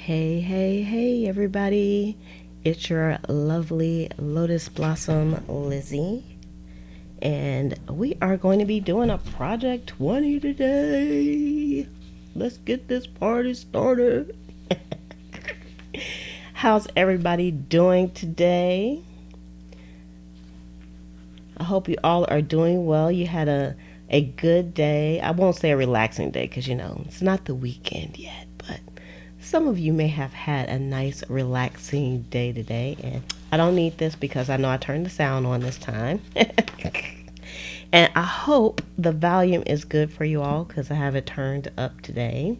Hey, everybody. It's your lovely Lotus Blossom Lizzie. And we are going to be doing a Project 20 today. Let's get this party started. How's everybody doing today? I hope you all are doing well. You had a good day. I won't say a relaxing day because, it's not the weekend yet, but some of you may have had a nice, relaxing day today. And I don't need this because I know I turned the sound on this time. And I hope the volume is good for you all because I have it turned up today.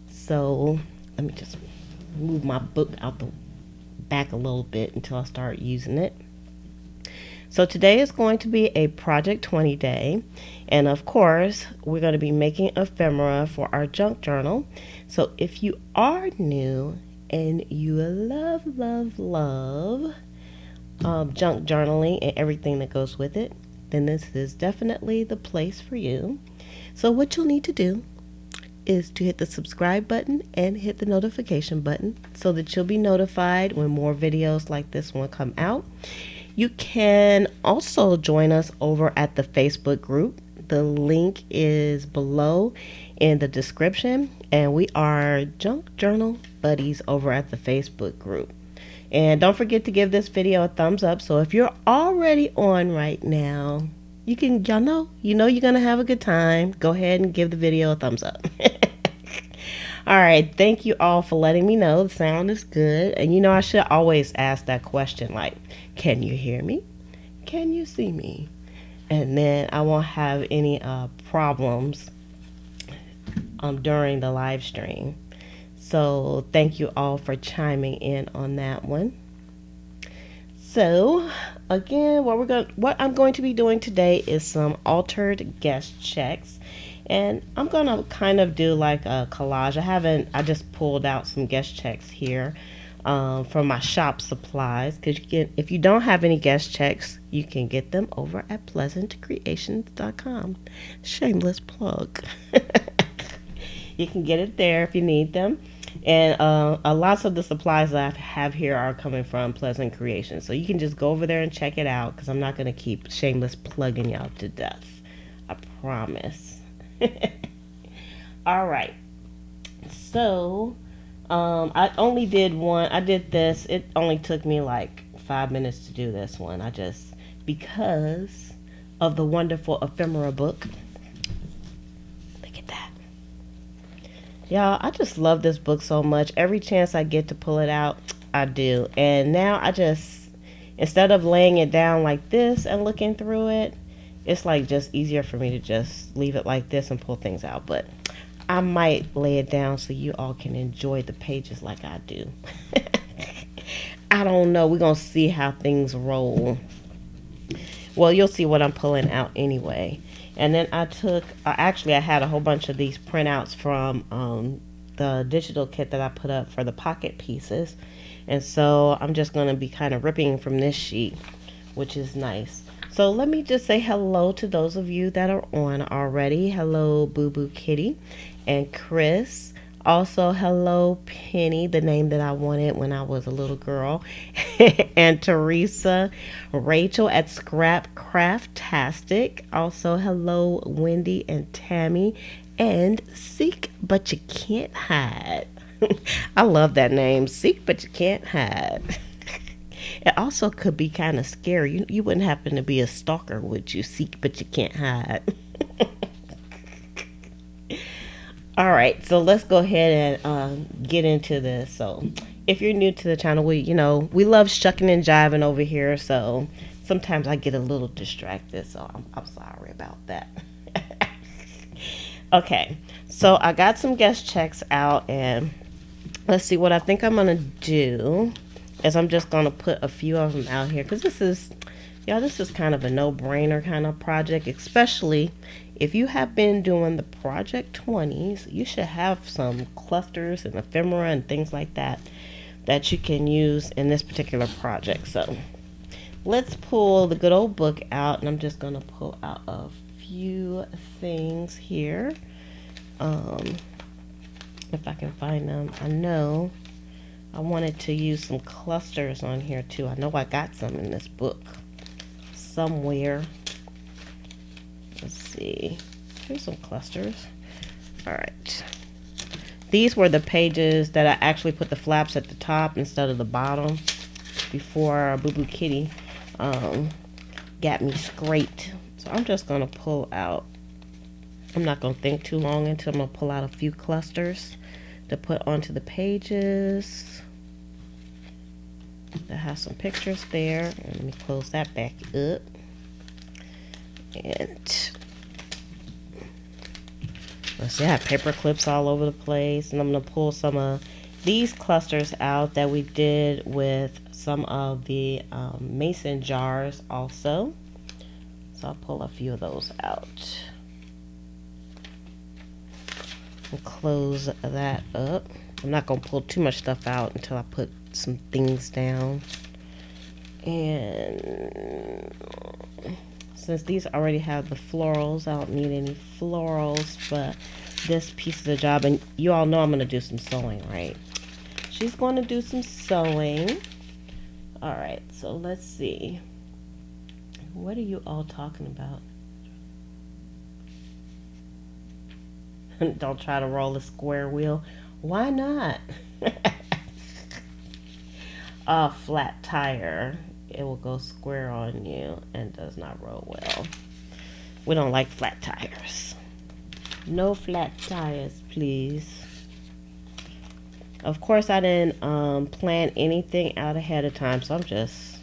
So let me just move my book out the back a little bit until I start using it. So today is going to be a Project 20 day. And of course, we're going to be making ephemera for our junk journal. So if you are new and you love junk journaling and everything that goes with it, then this is definitely the place for you. So what you'll need to do is to hit the subscribe button and hit the notification button so that you'll be notified when more videos like this one come out. You can also join us over at the Facebook group. The link is below in the description, and we are Junk Journal Buddies over at the Facebook group. And don't forget to give this video a thumbs up. So if you're already on right now, y'all know you're gonna have a good time. Go ahead and give the video a thumbs up. All right, thank you all for letting me know the sound is good. And I should always ask that question, like, can you hear me? Can you see me? And then I won't have any problems during the live stream. So thank you all for chiming in on that one. So again, what I'm going to be doing today is some altered guest checks. And I'm going to kind of do like a collage. I just pulled out some guest checks here from my shop supplies. Because if you don't have any guest checks, you can get them over at pleasantcreations.com. Shameless plug. You can get it there if you need them. And lots of the supplies that I have here are coming from Pleasant Creations. So you can just go over there and check it out because I'm not going to keep shameless plugging y'all to death. I promise. All right. So I only did one. I did this. It only took me like 5 minutes to do this one. Because of the wonderful ephemera book. Look at that. Y'all, I just love this book so much. Every chance I get to pull it out, I do. And now instead of laying it down like this and looking through it, it's like just easier for me to just leave it like this and pull things out. But I might lay it down so you all can enjoy the pages like I do. I don't know. We're going to see how things roll. Well, you'll see what I'm pulling out anyway. And then I had a whole bunch of these printouts from the digital kit that I put up for the pocket pieces. And so I'm just going to be kind of ripping from this sheet, which is nice. So let me just say hello to those of you that are on already. Hello, Boo Boo Kitty and Chris. Also, hello, Penny, the name that I wanted when I was a little girl. And Teresa, Rachel at Scrap Craftastic. Also, hello, Wendy and Tammy. And Seek But You Can't Hide. I love that name, Seek But You Can't Hide. It also could be kind of scary. You wouldn't happen to be a stalker, would you? Seek but you can't hide. All right, so let's go ahead and get into this. So if you're new to the channel, we love shucking and jiving over here. So sometimes I get a little distracted. So I'm sorry about that. Okay, so I got some guest checks out, and let's see what I think I'm going to do. Is I'm just going to put a few of them out here because this is kind of a no-brainer kind of project, especially if you have been doing the Project 20s. You should have some clusters and ephemera and things like that you can use in this particular project. So let's pull the good old book out, and I'm just going to pull out a few things here. If I can find them. I know I wanted to use some clusters on here too. I know I got some in this book somewhere. Let's see. Here's some clusters. All right. These were the pages that I actually put the flaps at the top instead of the bottom before Boo Boo Kitty got me scraped. So I'm just going to pull out. I'm not going to think too long until I'm going to pull out a few clusters to put onto the pages. That has some pictures there. And let me close that back up. And let's see, I have paper clips all over the place. And I'm going to pull some of these clusters out that we did with some of the mason jars also. So I'll pull a few of those out. And close that up. I'm not going to pull too much stuff out until I put some things down. And since these already have the florals, I don't need any florals, but this piece of the job, and you all know I'm going to do some sewing, right? She's going to do some sewing. All right, so let's see. What are you all talking about? Don't try to roll a square wheel. Why not? A flat tire. It will go square on you and does not roll well. We don't like flat tires. No flat tires, please. Of course, I didn't plan anything out ahead of time, so I'm just...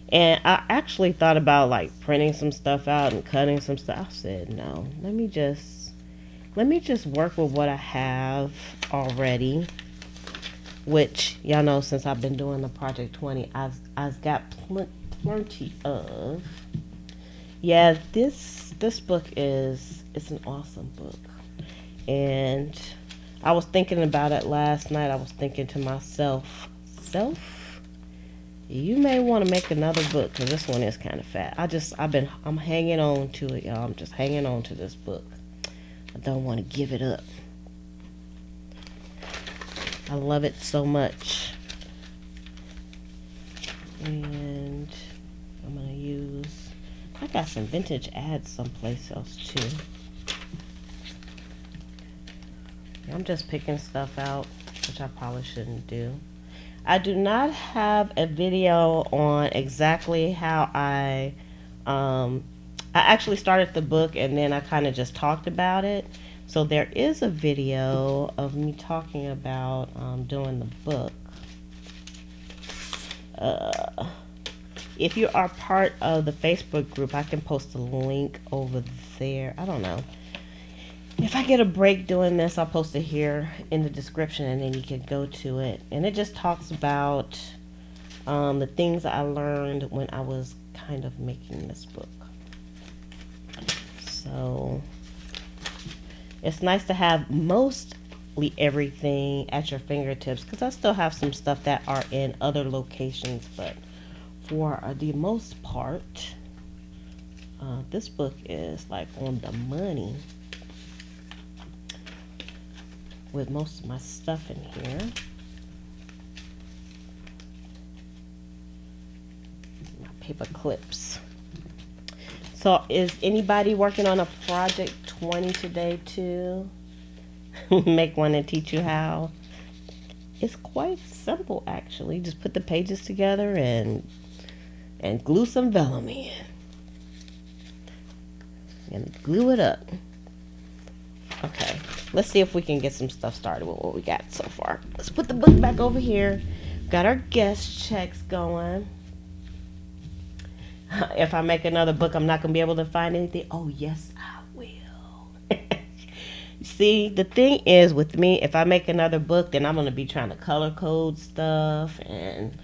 And I actually thought about like printing some stuff out and cutting some stuff. I said, no, let me just work with what I have already. Which, y'all know, since I've been doing the Project 20, I've got plenty of. Yeah, this book it's an awesome book. And I was thinking about it last night. I was thinking to myself, you may want to make another book because this one is kind of fat. I'm hanging on to it, y'all. I'm just hanging on to this book. I don't want to give it up. I love it so much. And I'm going to use... I got some vintage ads someplace else too. I'm just picking stuff out, which I probably shouldn't do. I do not have a video on exactly how I actually started the book and then I kind of just talked about it. So there is a video of me talking about doing the book. If you are part of the Facebook group, I can post a link over there. I don't know. If I get a break doing this, I'll post it here in the description and then you can go to it. And it just talks about the things I learned when I was kind of making this book. So... it's nice to have mostly everything at your fingertips because I still have some stuff that are in other locations, but for the most part, this book is like on the money with most of my stuff in here. My paper clips. So is anybody working on a Project 20 today too? Make one and teach you how. It's quite simple actually. Just put the pages together and glue some vellum in. And glue it up. Okay, let's see if we can get some stuff started with what we got so far. Let's put the book back over here. Got our guest checks going. If I make another book, I'm not going to be able to find anything. Oh, yes, I will. See, the thing is with me, if I make another book, then I'm going to be trying to color code stuff and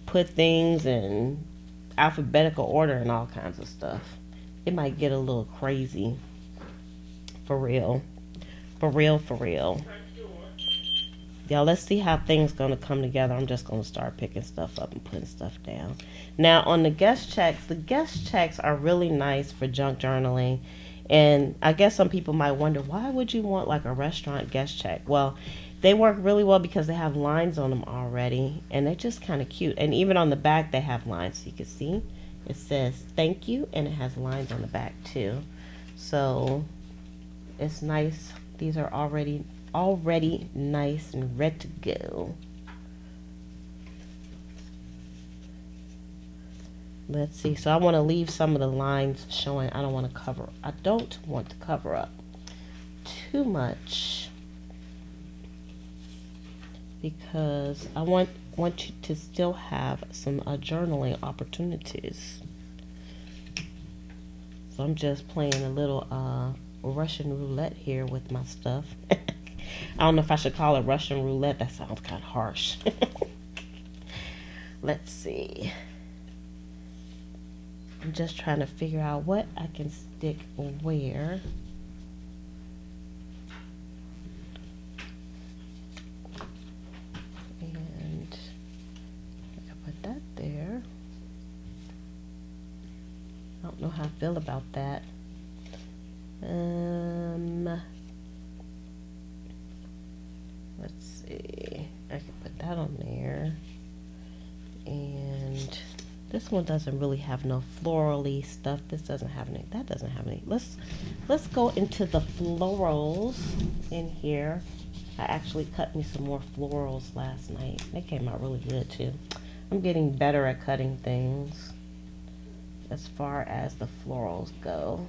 put things in alphabetical order and all kinds of stuff. It might get a little crazy. For real. For real, for real. Y'all, let's see how things going to come together. I'm just going to start picking stuff up and putting stuff down. Now, on the guest checks are really nice for junk journaling. And I guess some people might wonder, why would you want like a restaurant guest check? Well, They work really well because they have lines on them already, and they're just kind of cute. And even on the back, they have lines, so you can see it says thank you, and it has lines on the back too. So it's nice. These are already nice and ready to go. Let's see. So I want to leave some of the lines showing. I don't want to cover up too much, because I want you to still have some journaling opportunities. So I'm just playing a little Russian roulette here with my stuff. I don't know if I should call it Russian roulette. That sounds kind of harsh. Let's see. I'm just trying to figure out what I can stick where. And I can put that there. I don't know how I feel about that. Let's see. I can put that on there. And this one doesn't really have no florally stuff. This doesn't have any. That doesn't have any. Let's go into the florals in here. I actually cut me some more florals last night. They came out really good too. I'm getting better at cutting things as far as the florals go.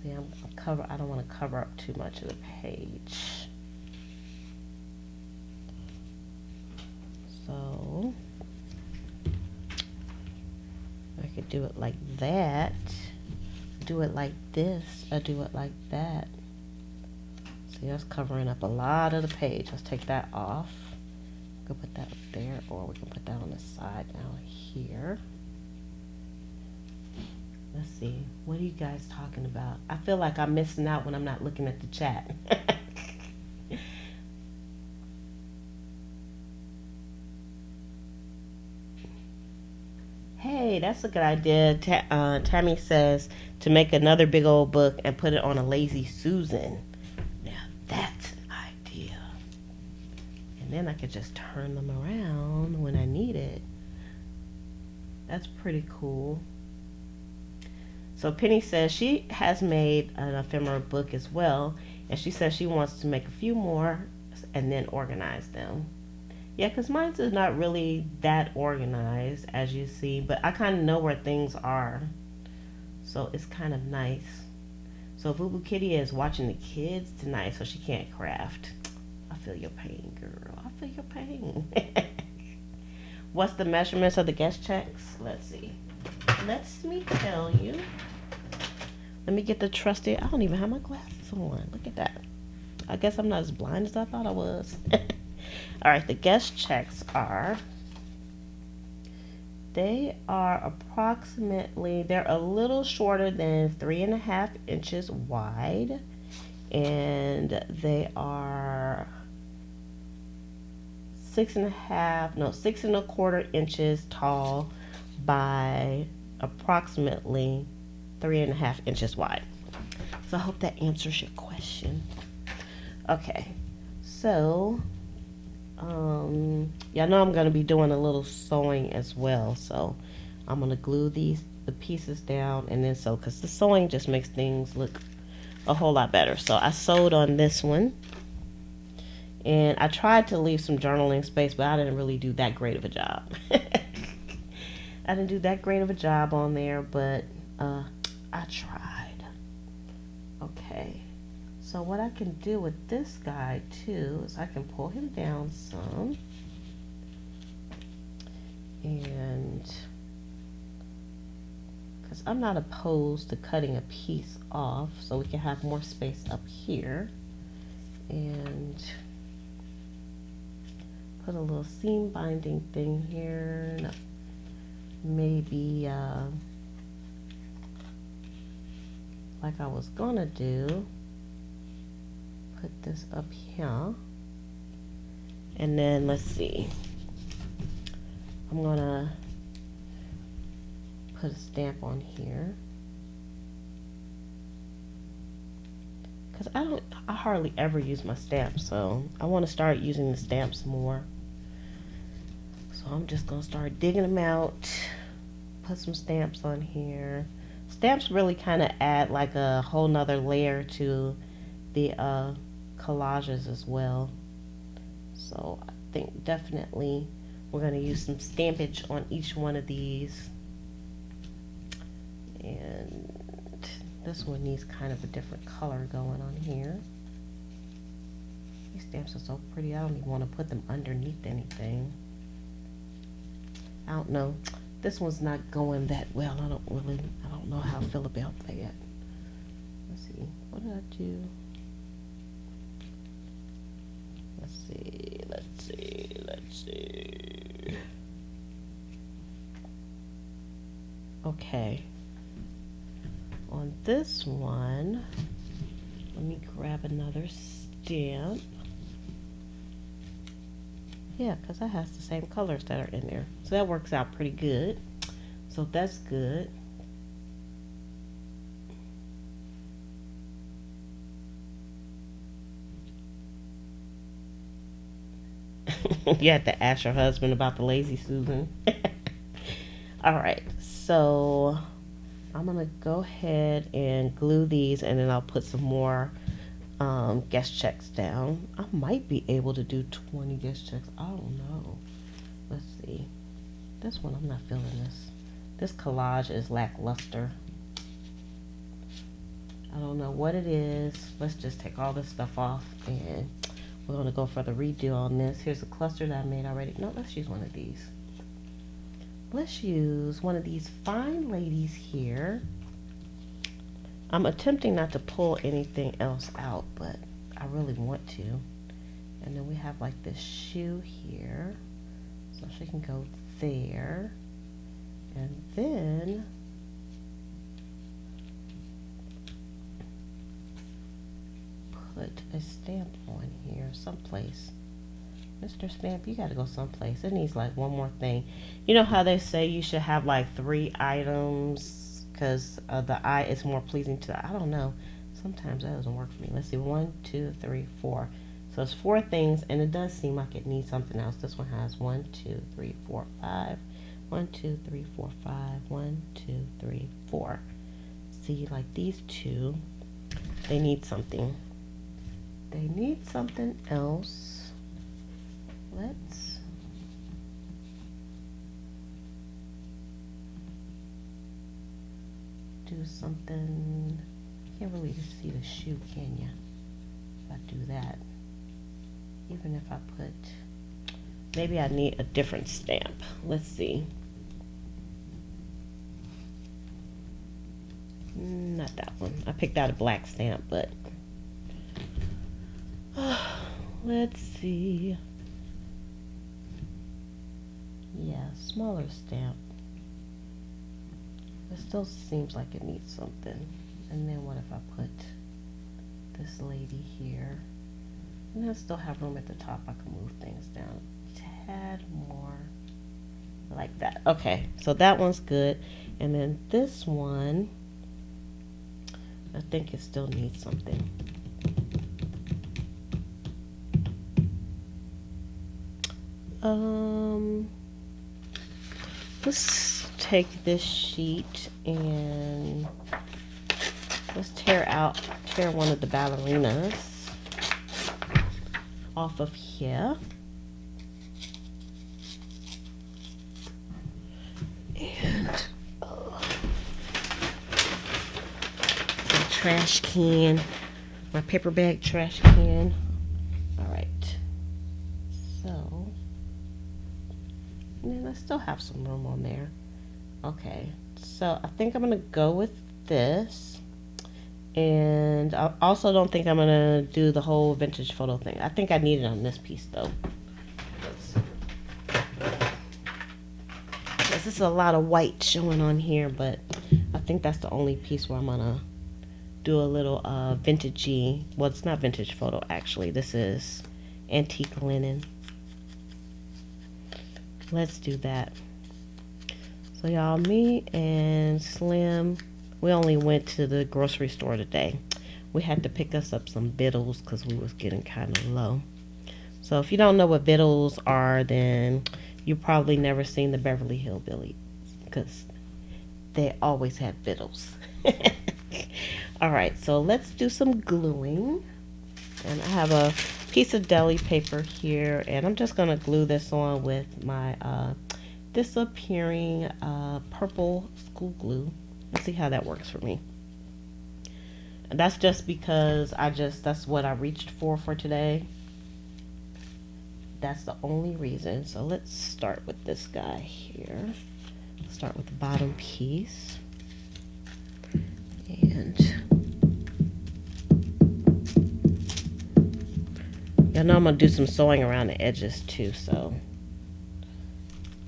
See, I don't want to cover up too much of the page. So I could do it like that, do it like this, or do it like that. See, that's covering up a lot of the page. Let's take that off. We can put that up there, or we can put that on the side down here. Let's see. What are you guys talking about? I feel like I'm missing out when I'm not looking at the chat. Hey, that's a good idea. Tammy says to make another big old book and put it on a Lazy Susan. Now that's an idea. And then I could just turn them around when I need it. That's pretty cool. So Penny says she has made an ephemera book as well, and she says she wants to make a few more and then organize them. Yeah, because mine's is not really that organized, as you see, but I kind of know where things are, so it's kind of nice. So Boo Boo Kitty is watching the kids tonight, so she can't craft. I feel your pain, girl. I feel your pain. What's the measurements of the guest checks? Let's see. Let me tell you. Let me get the trusty. I don't even have my glasses on. Look at that. I guess I'm not as blind as I thought I was. All right, the guest checks they are approximately, they're a little shorter than 3.5 inches wide, and they are 6.25 inches tall by approximately 3.5 inches wide. So I hope that answers your question. Okay, so y'all know I'm going to be doing a little sewing as well, so I'm going to glue the pieces down and then sew, because the sewing just makes things look a whole lot better. So I sewed on this one, and I tried to leave some journaling space, but I didn't really do that great of a job. I didn't do that great of a job on there, but I tried. Okay. So what I can do with this guy too is I can pull him down some, and because I'm not opposed to cutting a piece off so we can have more space up here, and put a little seam binding thing here. No, maybe like I was gonna do, put this up here, and then let's see, I'm gonna put a stamp on here, because I hardly ever use my stamps, so I want to start using the stamps more. So I'm just gonna start digging them out, put some stamps on here. Stamps really kind of add like a whole nother layer to the collages as well. So I think definitely we're going to use some stampage on each one of these. And this one needs kind of a different color going on here. These stamps are so pretty, I don't even want to put them underneath anything. I don't know. This one's not going that well. I don't know how I feel about that. Let's see. What did I do? Let's see. Okay. On this one, let me grab another stamp. Yeah, because that has the same colors that are in there. So that works out pretty good. So that's good. You have to ask your husband about the lazy Susan. All right, so I'm gonna go ahead and glue these, and then I'll put some more guest checks down. I might be able to do 20 guest checks. I don't know. Let's see. This one, I'm not feeling this. This collage is lackluster. I don't know what it is. Let's just take all this stuff off, and we're going to go for the redo on this. Here's a cluster that I made already. No, let's use one of these. Let's use one of these fine ladies here. I'm attempting not to pull anything else out, but I really want to. And then we have like this shoe here. So she can go there. And then put a stamp on here someplace. Mr. Stamp, you gotta go someplace. It needs like one more thing. You know how they say you should have like 3 items because the eye is more pleasing to the, I don't know. Sometimes that doesn't work for me. Let's see, 1, 2, 3, 4. So it's 4 things, and it does seem like it needs something else. This one has 1, 2, 3, 4, 5. 1, 2, 3, 4, 5. 1, 2, 3, 4. See, like these two, they need something. They need something else. Let's do something. You can't really see the shoe, can you? If I do that. Even if I put, maybe I need a different stamp. Let's see. Not that one. I picked out a black stamp, but let's see. Yeah, smaller stamp. It still seems like it needs something. And then what if I put this lady here? And I still have room at the top. I can move things down a tad more. Like that. Okay, so that one's good. And then this one, I think it still needs something. Let's take this sheet and let's tear one of the ballerinas off of here. And my trash can, my paper bag trash can. All right. So, and then I still have some room on there. Okay. So I think I'm gonna go with this. And I also don't think I'm gonna do the whole vintage photo thing. I think I need it on this piece though. This is a lot of white showing on here, but I think that's the only piece where I'm gonna do a little vintagey. Well, it's not vintage photo actually. This is antique linen. Let's do that. So y'all, me and Slim, we only went to the grocery store today. we had to pick us up some victuals because we was getting kind of low. So if you don't know what victuals are, then you probably never seen the Beverly Hillbillies because they always had victuals. All right, so let's do some gluing. And I have a piece of deli paper here, and I'm just going to glue this on with my disappearing purple school glue. Let's see how that works for me. And that's just because that's what I reached for today. That's the only reason. So let's start with this guy here. Start with the bottom piece. And y'all know I'm going to do some sewing around the edges too, so.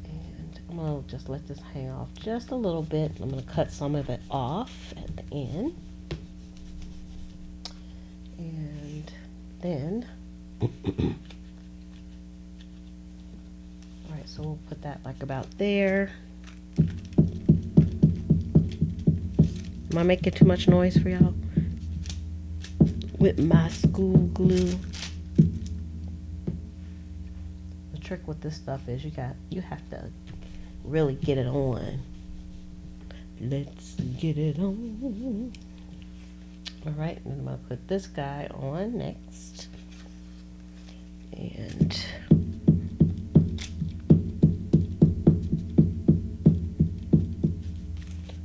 And I'm going to just let this hang off just a little bit. I'm going to cut some of it off at the end. And then alright, so we'll put that like about there. Am I making too much noise for y'all? With my school glue. The trick with this stuff is you have to really get it on. Let's get it on. Alright, and I'm going to put this guy on next. And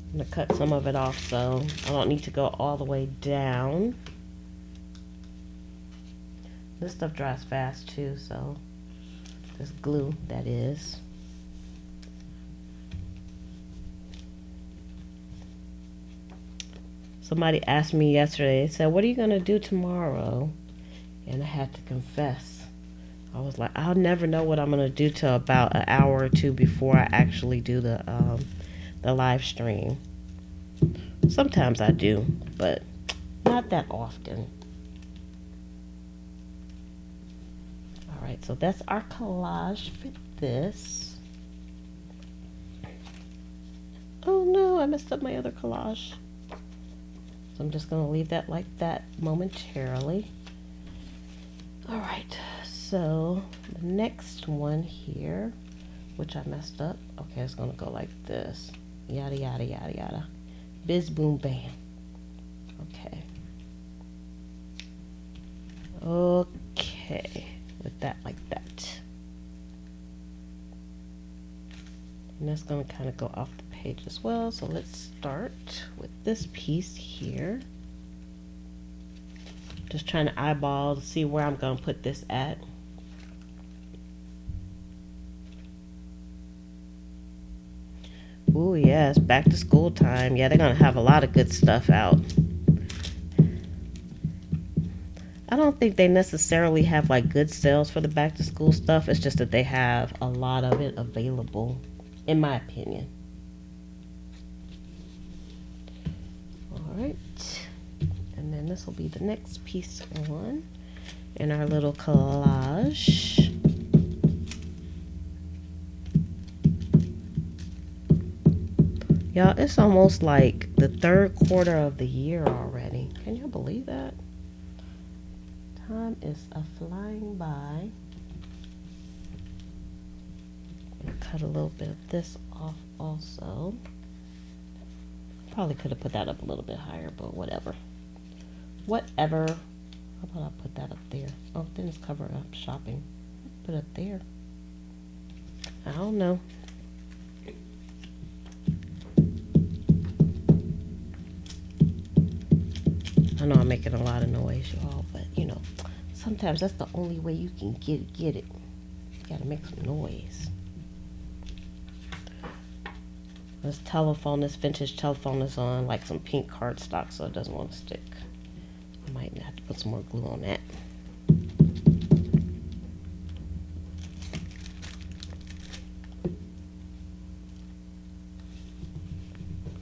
I'm going to cut some of it off so I don't need to go all the way down. This stuff dries fast too, so this glue, that is. Somebody asked me yesterday, they said, what are you going to do tomorrow? And I had to confess. I was like, I'll never know what I'm going to do till about an hour or two before I actually do the live stream. Sometimes I do, but not that often. Alright, so that's our collage for this. Oh no, I messed up my other collage. So I'm just going to leave that like that momentarily. Alright, so the next one here, which I messed up. Okay, it's going to go like this. Yada, yada, yada, yada. Biz, boom, bam. Okay. Okay, with that like that. And that's going to kind of go off the page as well. So let's start with this piece here. Just trying to eyeball to see where I'm going to put this at. Ooh, yes, back to school time. Yeah, they're going to have a lot of good stuff out. I don't think they necessarily have like good sales for the back to school stuff. It's just that they have a lot of it available, in my opinion. Alright. And then this will be the next piece on in our little collage. Y'all, it's almost like the third quarter of the year already. Can you believe that? Time is flying by. Cut a little bit of this off also. Probably could have put that up a little bit higher, but whatever. Whatever. How about I put that up there? Oh, then it's cover up shopping. Put it up there. I don't know. I know I'm making a lot of noise, y'all, but you know, sometimes that's the only way you can get it. You gotta make some noise. This telephone, this vintage telephone is on like some pink cardstock, so it doesn't want to stick. I might have to put some more glue on that.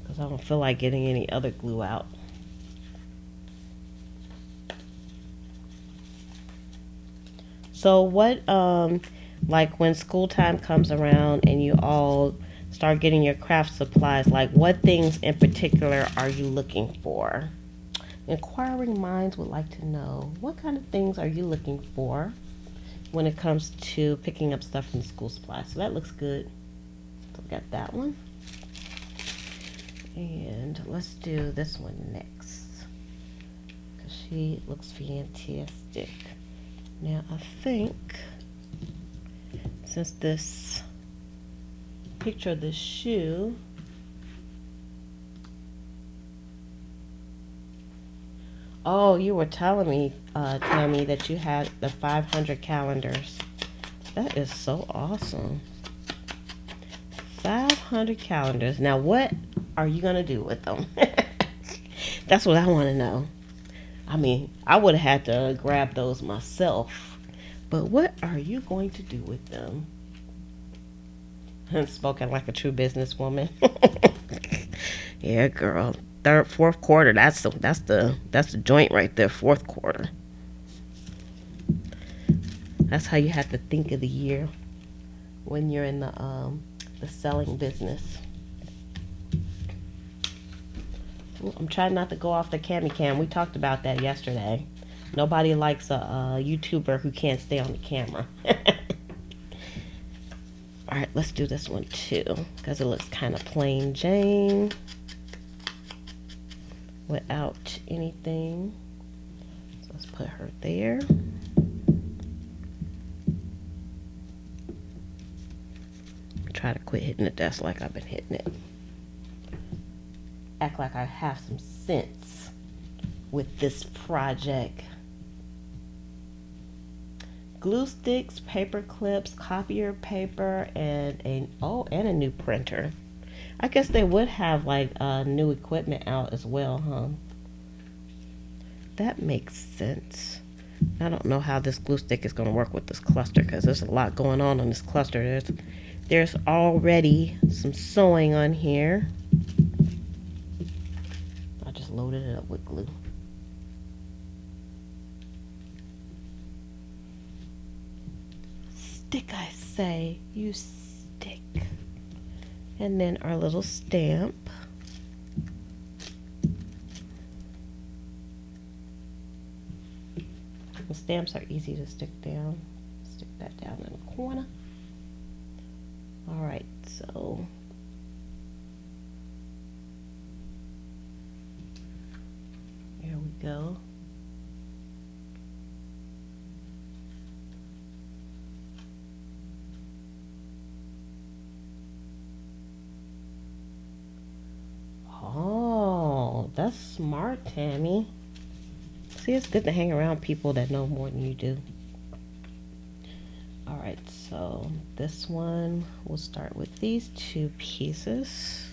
Because I don't feel like getting any other glue out. So what, like when school time comes around and you all start getting your craft supplies, like what things in particular are you looking for? Inquiring minds would like to know, what kind of things are you looking for when it comes to picking up stuff from the school supplies? So that looks good. So we got that one. And let's do this one next, because she looks fantastic. Now I think, since this picture of the shoe, oh, you were telling me, Tammy, that you had the 500 calendars. That is so awesome. 500 calendars. Now, what are you going to do with them? That's what I want to know. I mean, I would have had to grab those myself. But what are you going to do with them? Spoken like a true businesswoman. Yeah, girl. Third, fourth quarter. That's the joint right there. Fourth quarter. That's how you have to think of the year when you're in the selling business. Ooh, I'm trying not to go off the cam. We talked about that yesterday. Nobody likes a YouTuber who can't stay on the camera. All right, let's do this one too, because it looks kind of plain Jane without anything. So let's put her there. Try to quit hitting the desk like I've been hitting it. Act like I have some sense with this project. Glue sticks, paper clips, copier paper, and a new printer. I guess they would have like new equipment out as well, huh? That makes sense. I don't know how this glue stick is going to work with this cluster, because there's a lot going on this cluster. There's already some sewing on here. I just loaded it up with glue. Stick, I say, you stick. And then our little stamp. The stamps are easy to stick down. Stick that down in the corner. All right, so here we go. Oh, that's smart, Tammy. See, it's good to hang around people that know more than you do. All right, so this one, we'll start with these two pieces.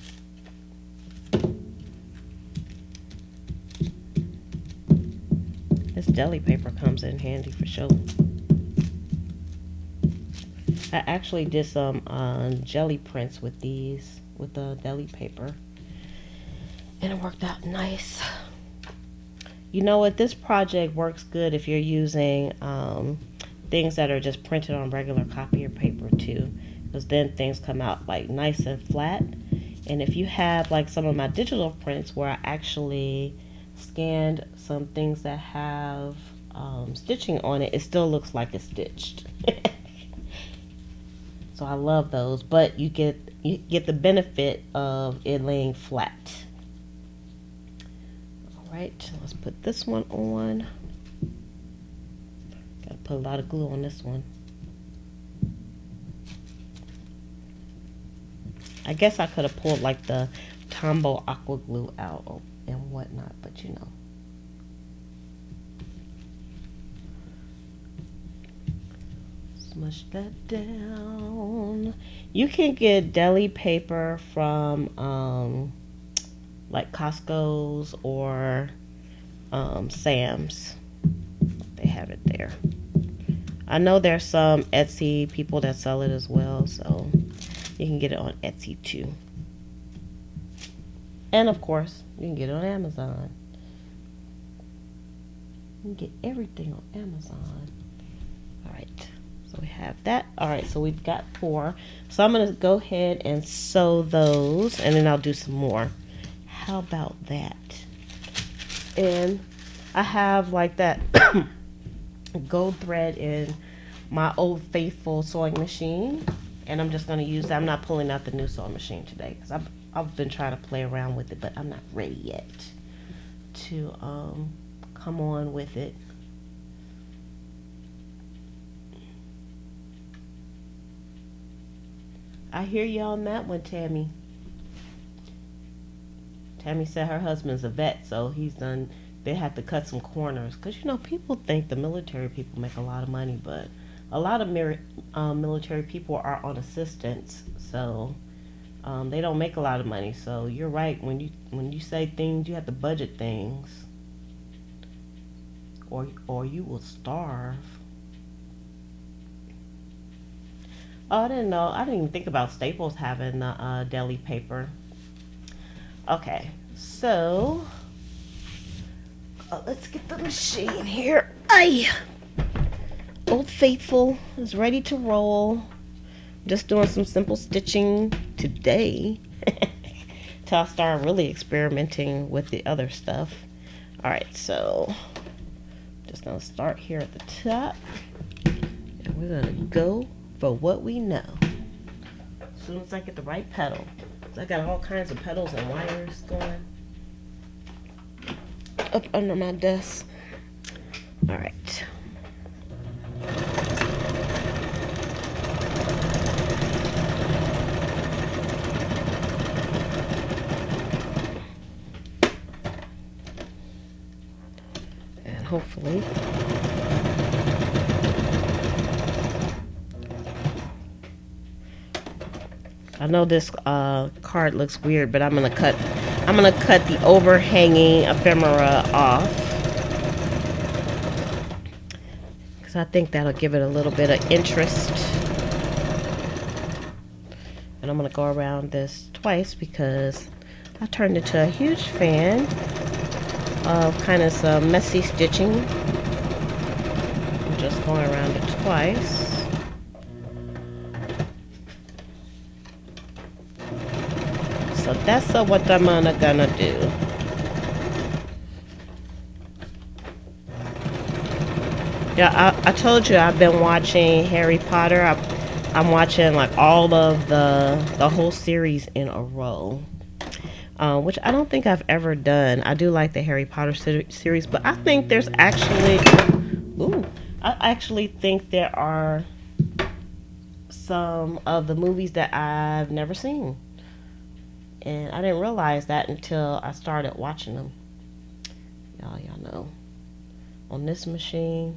This deli paper comes in handy for sure. I actually did some jelly prints with these, with the deli paper, and it worked out nice. You know what? This project works good if you're using things that are just printed on regular copier paper too, because then things come out like nice and flat. And if you have like some of my digital prints where I actually scanned some things that have stitching on it, it still looks like it's stitched. So I love those, but you get the benefit of it laying flat. All right, let's put this one on. Gotta put a lot of glue on this one. I guess I could have pulled like the Tombow aqua glue out and whatnot, but you know. Smush that down. You can get deli paper from like Costco's or Sam's. They have it there. I know there's some Etsy people that sell it as well, so you can get it on Etsy too. And of course, you can get it on Amazon. You can get everything on Amazon. All right, so we have that. All right, so we've got 4. So I'm gonna go ahead and sew those, and then I'll do some more. How about that? And I have like that gold thread in my Old Faithful sewing machine, and I'm just going to use that. I'm not pulling out the new sewing machine today because I've been trying to play around with it, but I'm not ready yet to come on with it. I hear you on that one, Tammy. Tammy said her husband's a vet, so they had to cut some corners. Because, people think the military people make a lot of money, but a lot of military people are on assistance, so they don't make a lot of money. So you're right. When you say things, you have to budget things, or you will starve. Oh, I didn't know. I didn't even think about Staples having the deli paper. Okay, so let's get the machine here. Aye. Old Faithful is ready to roll. Just doing some simple stitching today till I start really experimenting with the other stuff. Alright, so just gonna start here at the top, and we're gonna go for what we know. As soon as I get the right pedal. So I got all kinds of pedals and wires going up under my desk. Alright. And hopefully I know this card looks weird, but I'm gonna cut the overhanging ephemera off because I think that'll give it a little bit of interest. And I'm gonna go around this twice because I turned into a huge fan of kind of some messy stitching. I'm just going around it twice. So that's what I'm gonna do. Yeah, I told you I've been watching Harry Potter. I'm watching like all of the whole series in a row, which I don't think I've ever done. I do like the Harry Potter series, but I think there's I actually think there are some of the movies that I've never seen. And I didn't realize that until I started watching them. Y'all know. On this machine,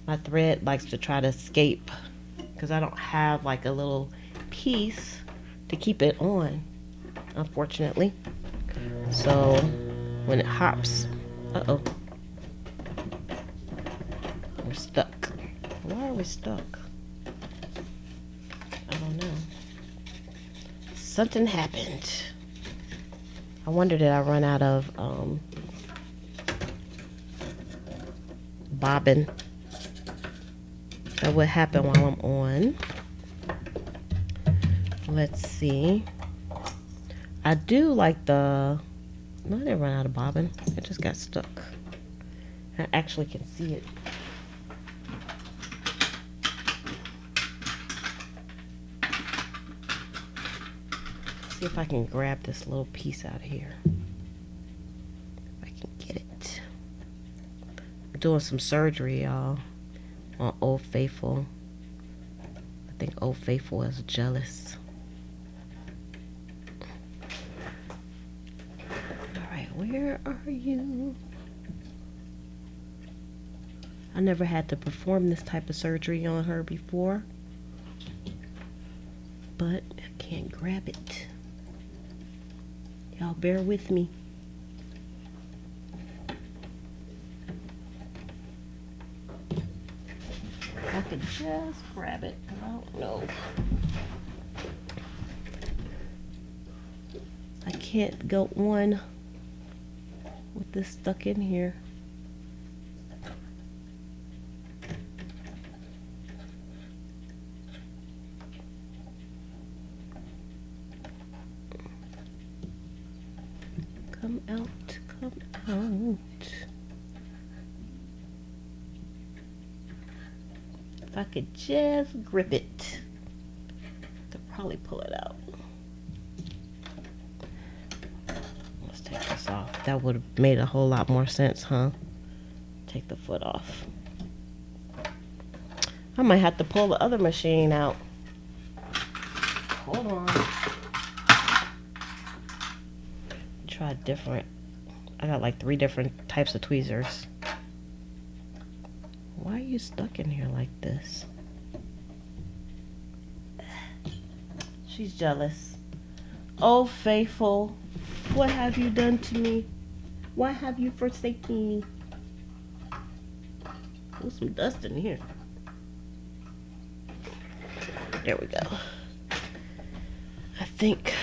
my thread likes to try to escape because I don't have like a little piece to keep it on, unfortunately. So when it hops, we're stuck. Why are we stuck? I don't know. Something happened. I wonder did I run out of bobbin? That would happen while I'm on. Let's see. I do like no, I didn't run out of bobbin. It just got stuck. I actually can see it. See if I can grab this little piece out of here. If I can get it. I'm doing some surgery, y'all, on Old Faithful. I think Old Faithful is jealous. Alright, where are you? I never had to perform this type of surgery on her before, but I can't grab it. Y'all bear with me. I could just grab it. I don't know. I can't go on with this stuck in here. Come out, come out. If I could just grip it, I could probably pull it out. Let's take this off. That would have made a whole lot more sense, huh? Take the foot off. I might have to pull the other machine out. Hold on. Try different. I got like 3 different types of tweezers. Why are you stuck in here like this? She's jealous. Oh, faithful, what have you done to me? Why have you forsaken me? There's some dust in here. There we go. I think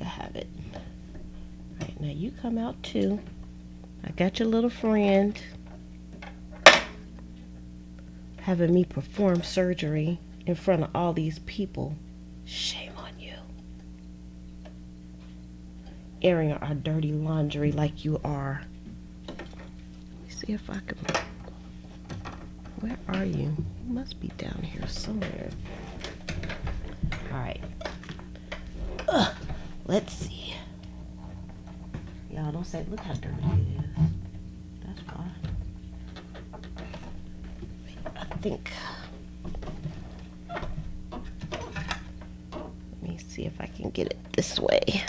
I have it. All right, now you come out too. I got your little friend. Having me perform surgery in front of all these people. Shame on you. Airing our dirty laundry like you are. Let me see if I can. Where are you? You must be down here somewhere. All right. Let's see. Y'all don't say, look how dirty it is. That's why. I think. Let me see if I can get it this way.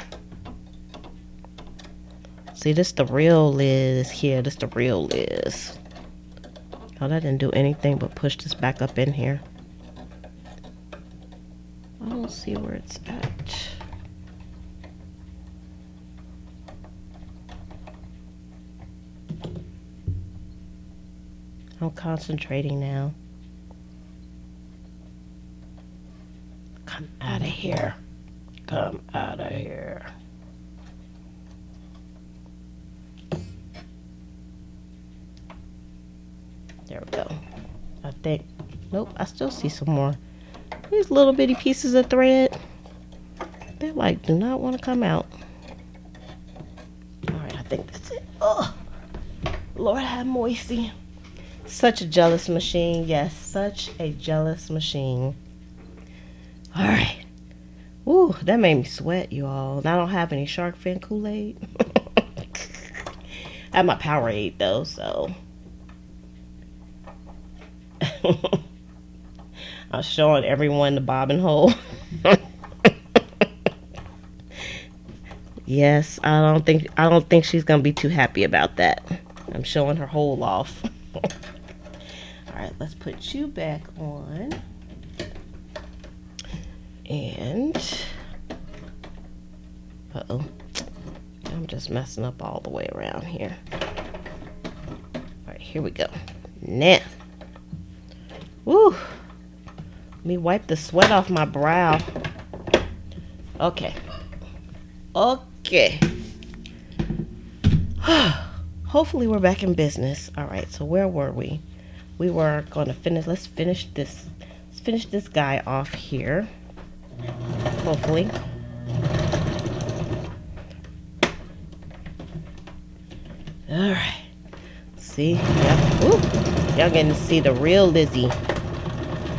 See, this the real Liz here. This the real Liz. Oh, that didn't do anything but push this back up in here. I don't see where it's at. I'm concentrating now. Come out of here. Come out of here. There we go. I think. Nope, I still see some more. These little bitty pieces of thread. They like do not want to come out. Alright, I think that's it. Oh, Lord have mercy. Such a jealous machine. Yes, such a jealous machine. Alright. Ooh, that made me sweat, you all. And I don't have any shark fin Kool-Aid. I have my Powerade though, so. I'm showing everyone the bobbin hole. Yes, I don't think she's gonna be too happy about that. I'm showing her hole off. Alright, let's put you back on. And uh-oh. I'm just messing up all the way around here. Alright, here we go. Now. Woo! Let me wipe the sweat off my brow. Okay. Okay. Hopefully we're back in business. Alright, so where were we? We were going to finish. Let's finish this guy off here. Hopefully. Alright. See? Yeah. Woo! Y'all getting to see the real Lizzie.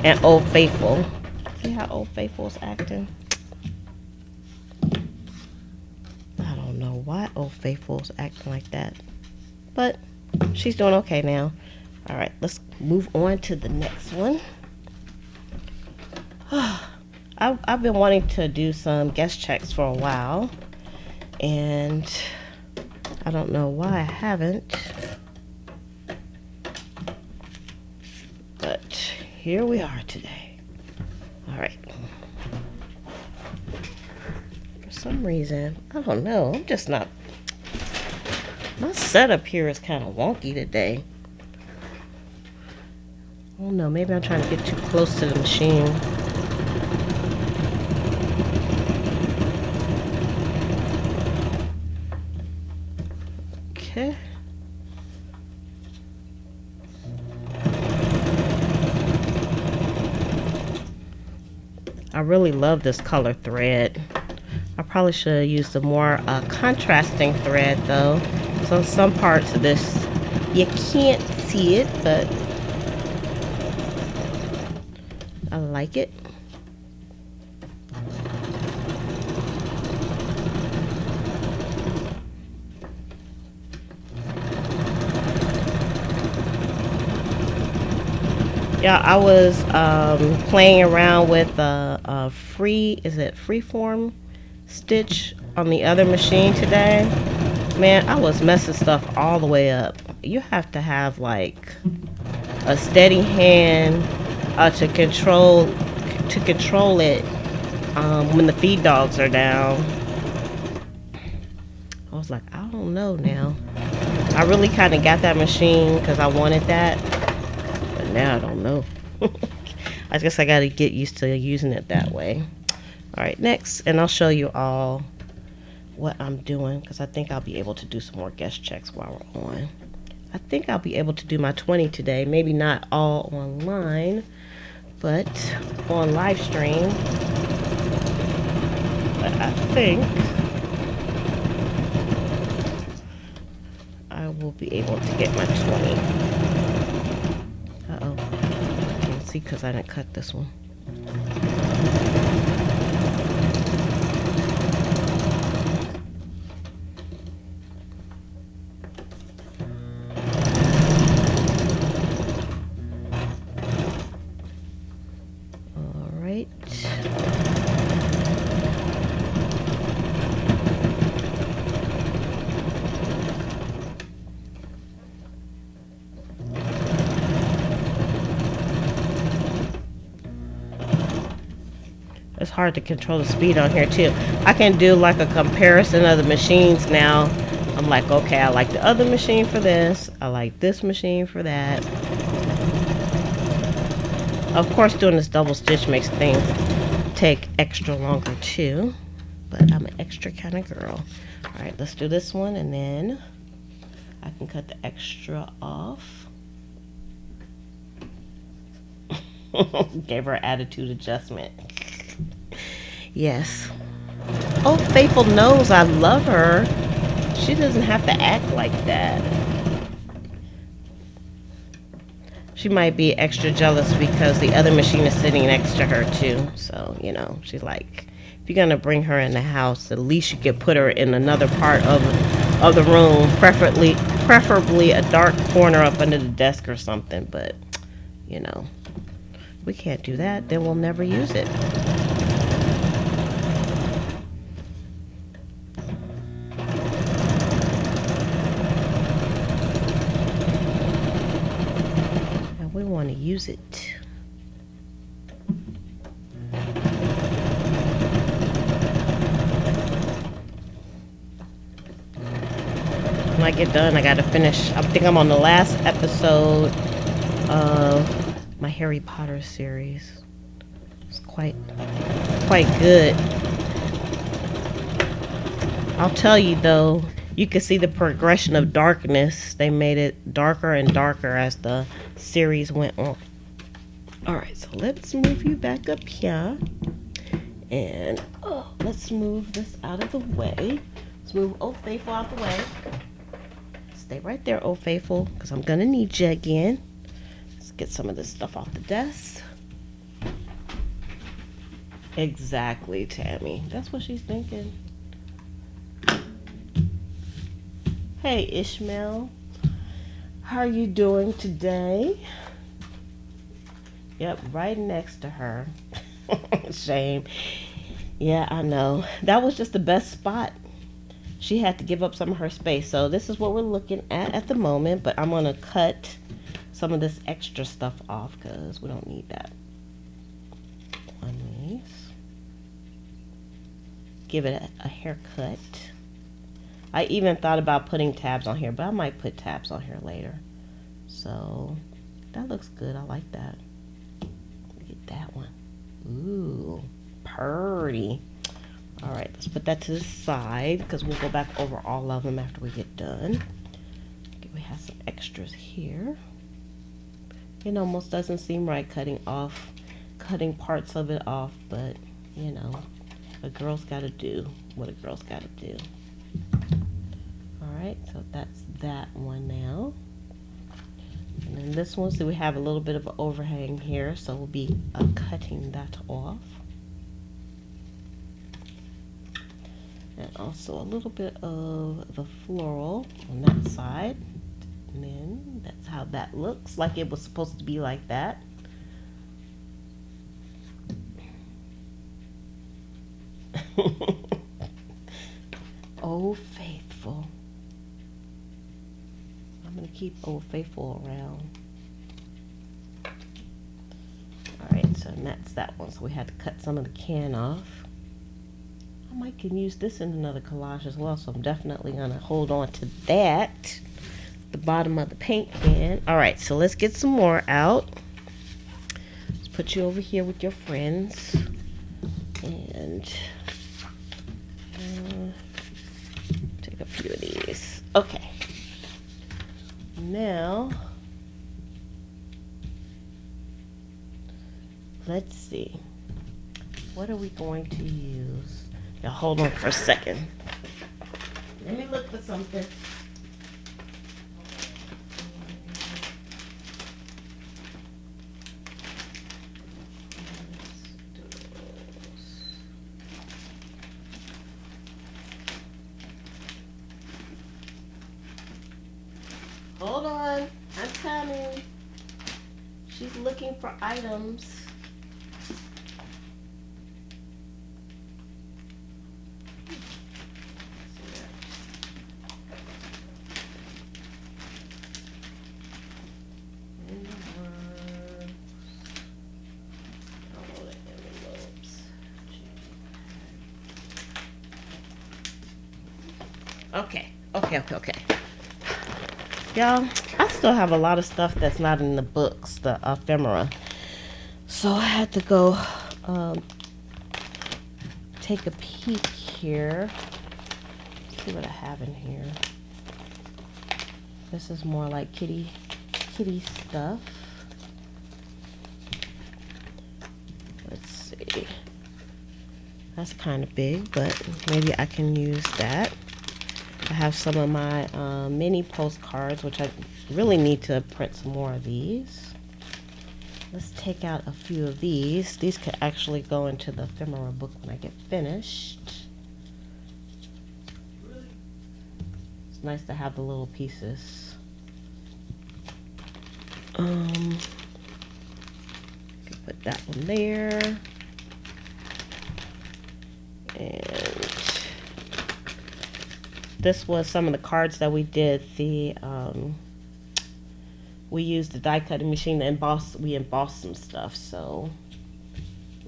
And Old Faithful. See how Old Faithful's acting? I don't know why Old Faithful's acting like that. But she's doing okay now. Alright, let's move on to the next one. I've been wanting to do some guest checks for a while. And I don't know why I haven't. But here we are today. Alright. For some reason, I don't know. I'm just not. My setup here is kind of wonky today. I don't know. Maybe I'm trying to get too close to the machine. Okay. I really love this color thread. I probably should have used a more contrasting thread though. So some parts of this you can't see it, but I like it. Yeah, I was playing around with a freeform stitch on the other machine today. Man, I was messing stuff all the way up. You have to have like a steady hand to control it when the feed dogs are down. I was like, I don't know now. I really kind of got that machine because I wanted that. Now I don't know. I guess I gotta get used to using it that way. Alright, next, and I'll show you all what I'm doing because I think I'll be able to do some more guest checks while we're on. I think I'll be able to do my 20 today. Maybe not all online, but on live stream. But I think I will be able to get my 20. Uh-oh. Can't see because I didn't cut this one. All right. It's hard to control the speed on here too. I can do like a comparison of the machines now. I'm like, okay, I like the other machine for this. I like this machine for that. Of course, doing this double stitch makes things take extra longer too. But I'm an extra kind of girl. All right, let's do this one and then I can cut the extra off. Gave her attitude adjustment. Yes. Oh, Faithful knows I love her. She doesn't have to act like that. She might be extra jealous because the other machine is sitting next to her too. So, you know, she's like, if you're gonna bring her in the house, at least you could put her in another part of the room, preferably a dark corner up under the desk or something. But, you know, we can't do that. Then we'll never use it. We want to use it. When I get done, I gotta finish. I think I'm on the last episode of my Harry Potter series. It's quite good. I'll tell you though, you can see the progression of darkness. They made it darker and darker as the series went on. Alright, so let's move you back up here. And let's move this out of the way. Let's move Old Faithful out the way. Stay right there, Old Faithful, because I'm gonna need you again. Let's get some of this stuff off the desk. Exactly, Tammy. That's what she's thinking. Hey, Ishmael. How are you doing today? Yep, right next to her. Shame. Yeah, I know. That was just the best spot. She had to give up some of her space. So this is what we're looking at the moment. But I'm going to cut some of this extra stuff off because we don't need that on these. Give it a haircut. I even thought about putting tabs on here, but I might put tabs on here later. So that looks good. I like that. Get that one. Ooh, pretty. All right, let's put that to the side because we'll go back over all of them after we get done. Okay, we have some extras here. It almost doesn't seem right cutting parts of it off, but you know, A girl's got to do what a girl's got to do. All right, so that's that one now. And then this one, so we have a little bit of an overhang here, so we'll be cutting that off. And also a little bit of the floral on that side. And then that's how that looks, like it was supposed to be like that. Old Faithful. I'm going to keep Old Faithful around. Alright, so that's that one. So we had to cut some of the can off. I might can use this in another collage as well, so I'm definitely going to hold on to that. The bottom of the paint can. Alright, so let's get some more out. Let's put you over here with your friends. And take a few of these. Okay. Now, let's see. What are we going to use? Now, hold on for a second. Let me look for something. Hold on, I'm coming. She's looking for items. Okay. Y'all, I still have a lot of stuff that's not in the books, the ephemera. So I had to go take a peek here. See what I have in here. This is more like kitty stuff. Let's see. That's kind of big, but maybe I can use that. I have some of my mini postcards, which I really need to print some more of these. Let's take out a few of these. These could actually go into the ephemera book when I get finished. It's nice to have the little pieces. Can put that one there. And this was some of the cards that we did. We used the die cutting machine to emboss. We embossed some stuff. So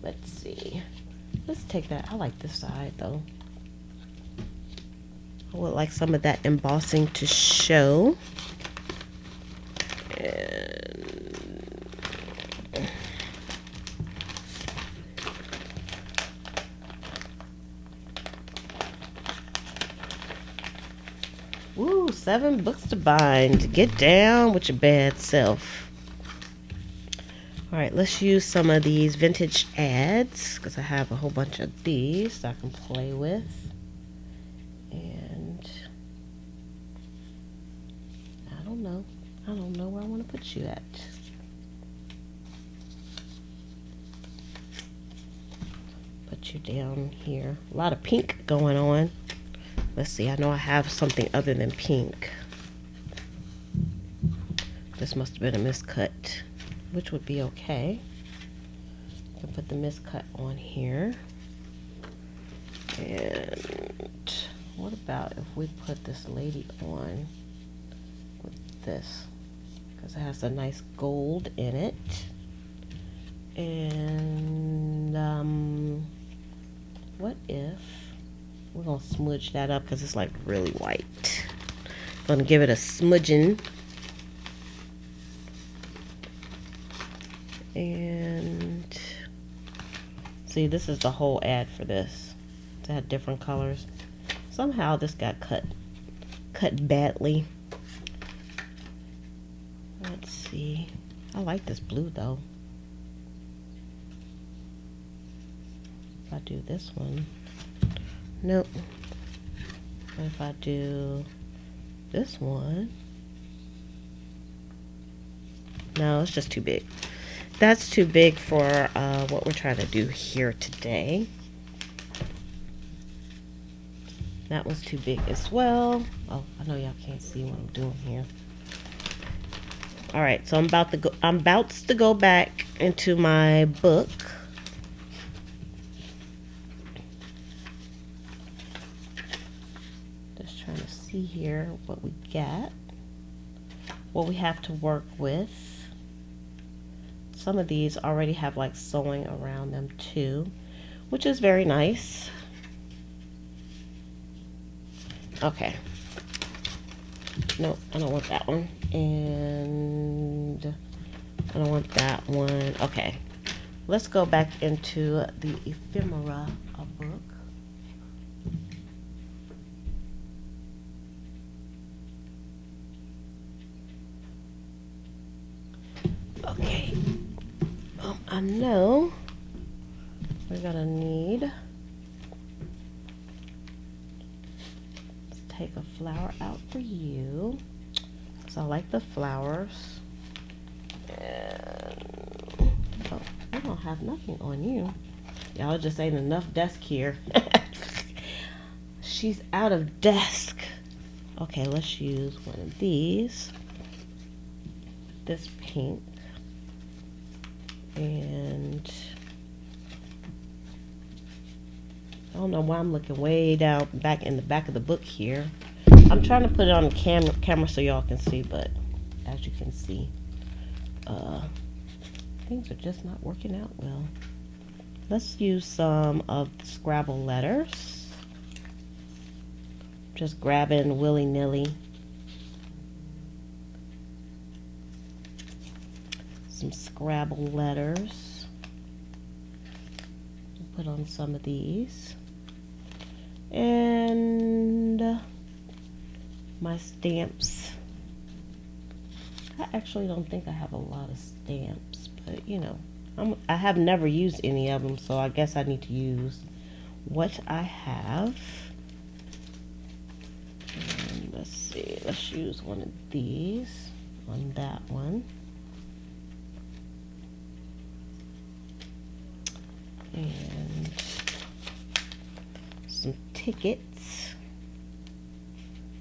let's see. Let's take that. I like this side though. I would like some of that embossing to show. Woo, 7 books to bind. Get down with your bad self. Alright, let's use some of these vintage ads because I have a whole bunch of these that I can play with. And I don't know where I want to put you at. Put you down here. A lot of pink going on. Let's see, I know I have something other than pink. This must have been a miscut, which would be okay. I can put the miscut on here. And what about if we put this lady on with this? Because it has a nice gold in it. And what if we're going to smudge that up because it's like really white. Going to give it a smudging. And see, this is the whole ad for this. It had different colors. Somehow this got cut badly. Let's see. I like this blue though. If I do this one, Nope. What if I do this one? No, it's just too big. That's too big for what we're trying to do here today. That one's too big as well. Oh, I know y'all can't see what I'm doing here. All right, so I'm about to go back into my book. Just trying to see here what we got, what we have to work with. Some of these already have like sewing around them too, which is very nice. Okay. Nope, I don't want that one. And I don't want that one. Okay. Let's go back into the ephemera book. Okay. I know we're gonna need, let's take a flower out for you, because I like the flowers. And oh, we don't have nothing on you. Y'all just ain't enough desk here. She's out of desk. Okay, let's use one of these. This pink. And I don't know why I'm looking way down back in the back of the book here. I'm trying to put it on the camera so y'all can see, but as you can see, things are just not working out well. Let's use some of the Scrabble letters. Just grabbing willy-nilly. Some Scrabble letters. Put on some of these. And my stamps. I actually don't think I have a lot of stamps, but you know, I have never used any of them, so I guess I need to use what I have. And let's see, let's use one of these on that one. And some tickets.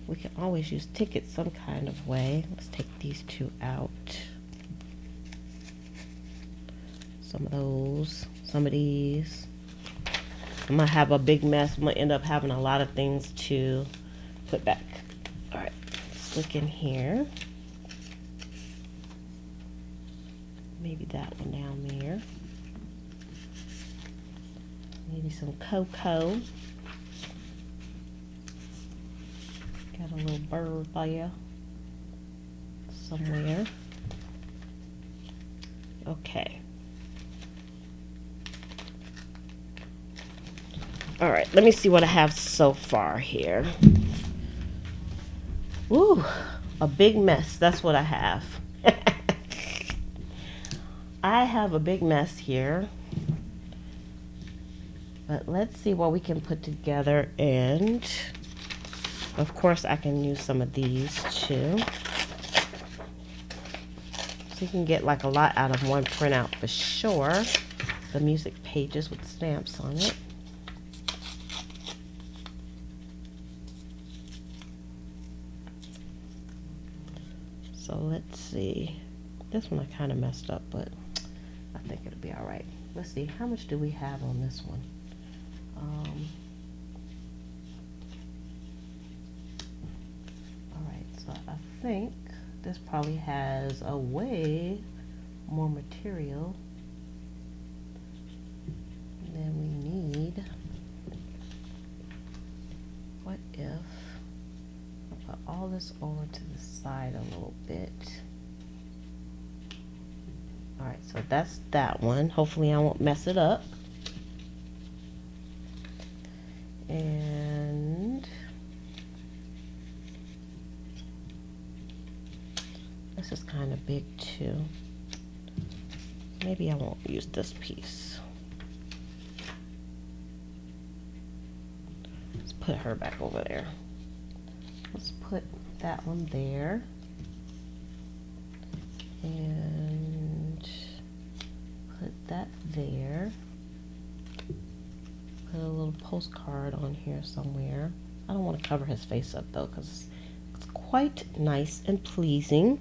We can always use tickets some kind of way. Let's take these two out. Some of those, some of these. I'm gonna have a big mess. I'm gonna end up having a lot of things to put back. All right, let's look in here. Maybe that one down there. Maybe some cocoa. Got a little bird there somewhere. Okay. All right, let me see what I have so far here. Ooh, a big mess. That's what I have. I have a big mess here. But let's see what we can put together, and of course I can use some of these too. So you can get like a lot out of one printout for sure. The music pages with stamps on it. So let's see. This one I kind of messed up, but I think it'll be all right. Let's see, how much do we have on this one? Alright, so I think this probably has a way more material than we need. What if I put all this over to the side a little bit? Alright, so that's that one. Hopefully I won't mess it up. And this is kind of big too. Maybe I won't use this piece. Let's put her back over there. Let's put that one there. And put that there. Put a little postcard on here somewhere. I don't want to cover his face up though, because it's quite nice and pleasing.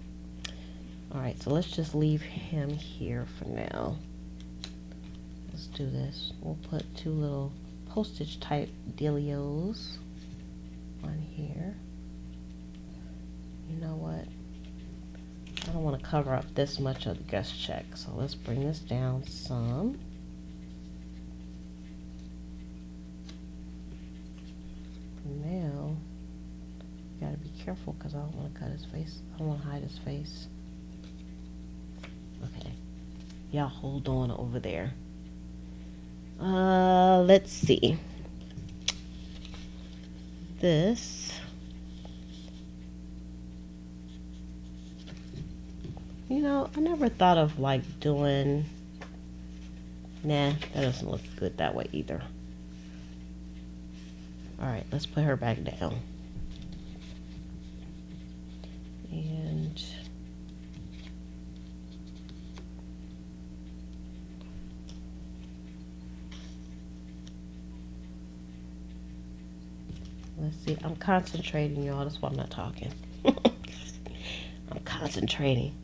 Alright, so let's just leave him here for now. Let's do this. We'll put two little postage type dealios on here. You know what? I don't want to cover up this much of the guest check, so let's bring this down some. Now, you gotta be careful because I don't want to cut his face. I don't want to hide his face. Okay, y'all hold on over there. Let's see. This. You know, I never thought of like doing. Nah, that doesn't look good that way either. Alright, let's put her back down. And let's see, I'm concentrating, y'all. That's why I'm not talking. I'm concentrating.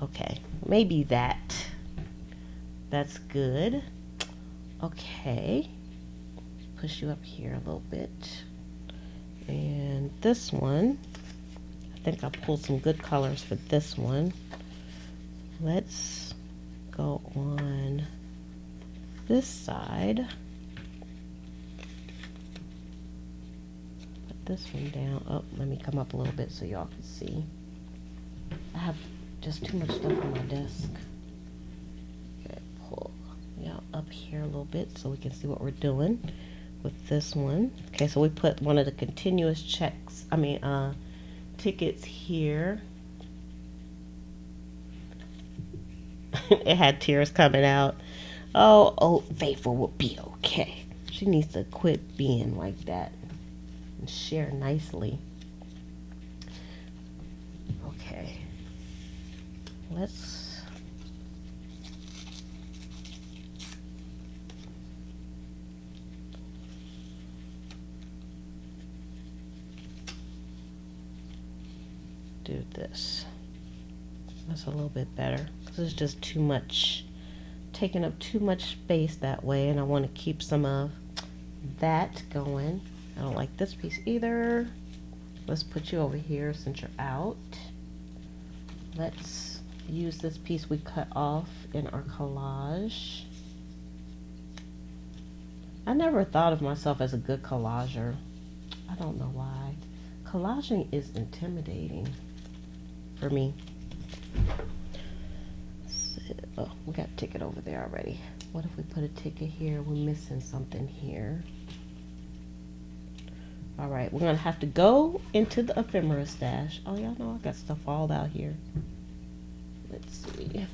Okay, maybe that. That's good. Okay. Push you up here a little bit. And this one, I think I pulled some good colors for this one. Let's go on this side. Put this one down. Oh, let me come up a little bit so y'all can see. I have just too much stuff on my desk. Okay, pull y'all up here a little bit so we can see what we're doing with this one. Okay, so we put one of the continuous tickets here. It had tears coming out. Oh, Old Faithful will be okay. She needs to quit being like that and share nicely. Okay, let's do this. That's a little bit better because it's just too much, taking up too much space that way, and I want to keep some of that going. I don't like this piece either. Let's put you over here since you're out. Let's use this piece we cut off in our collage. I never thought of myself as a good collager. I don't know why. Collaging is intimidating for me. So, oh, we got a ticket over there already. What if we put a ticket here? We're missing something here. All right, we're gonna have to go into the ephemera stash. Oh, y'all know I got stuff all out here. Let's see.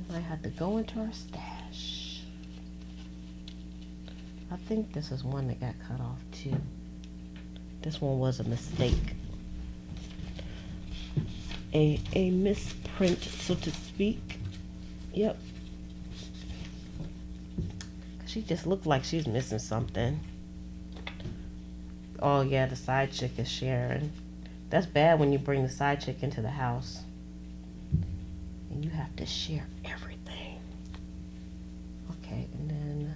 We might have to go into our stash. I think this is one that got cut off too. This one was a mistake. A misprint, so to speak. Yep. She just looked like she's missing something. Oh yeah, the side chick is sharing. That's bad when you bring the side chick into the house and you have to share everything. Okay, and then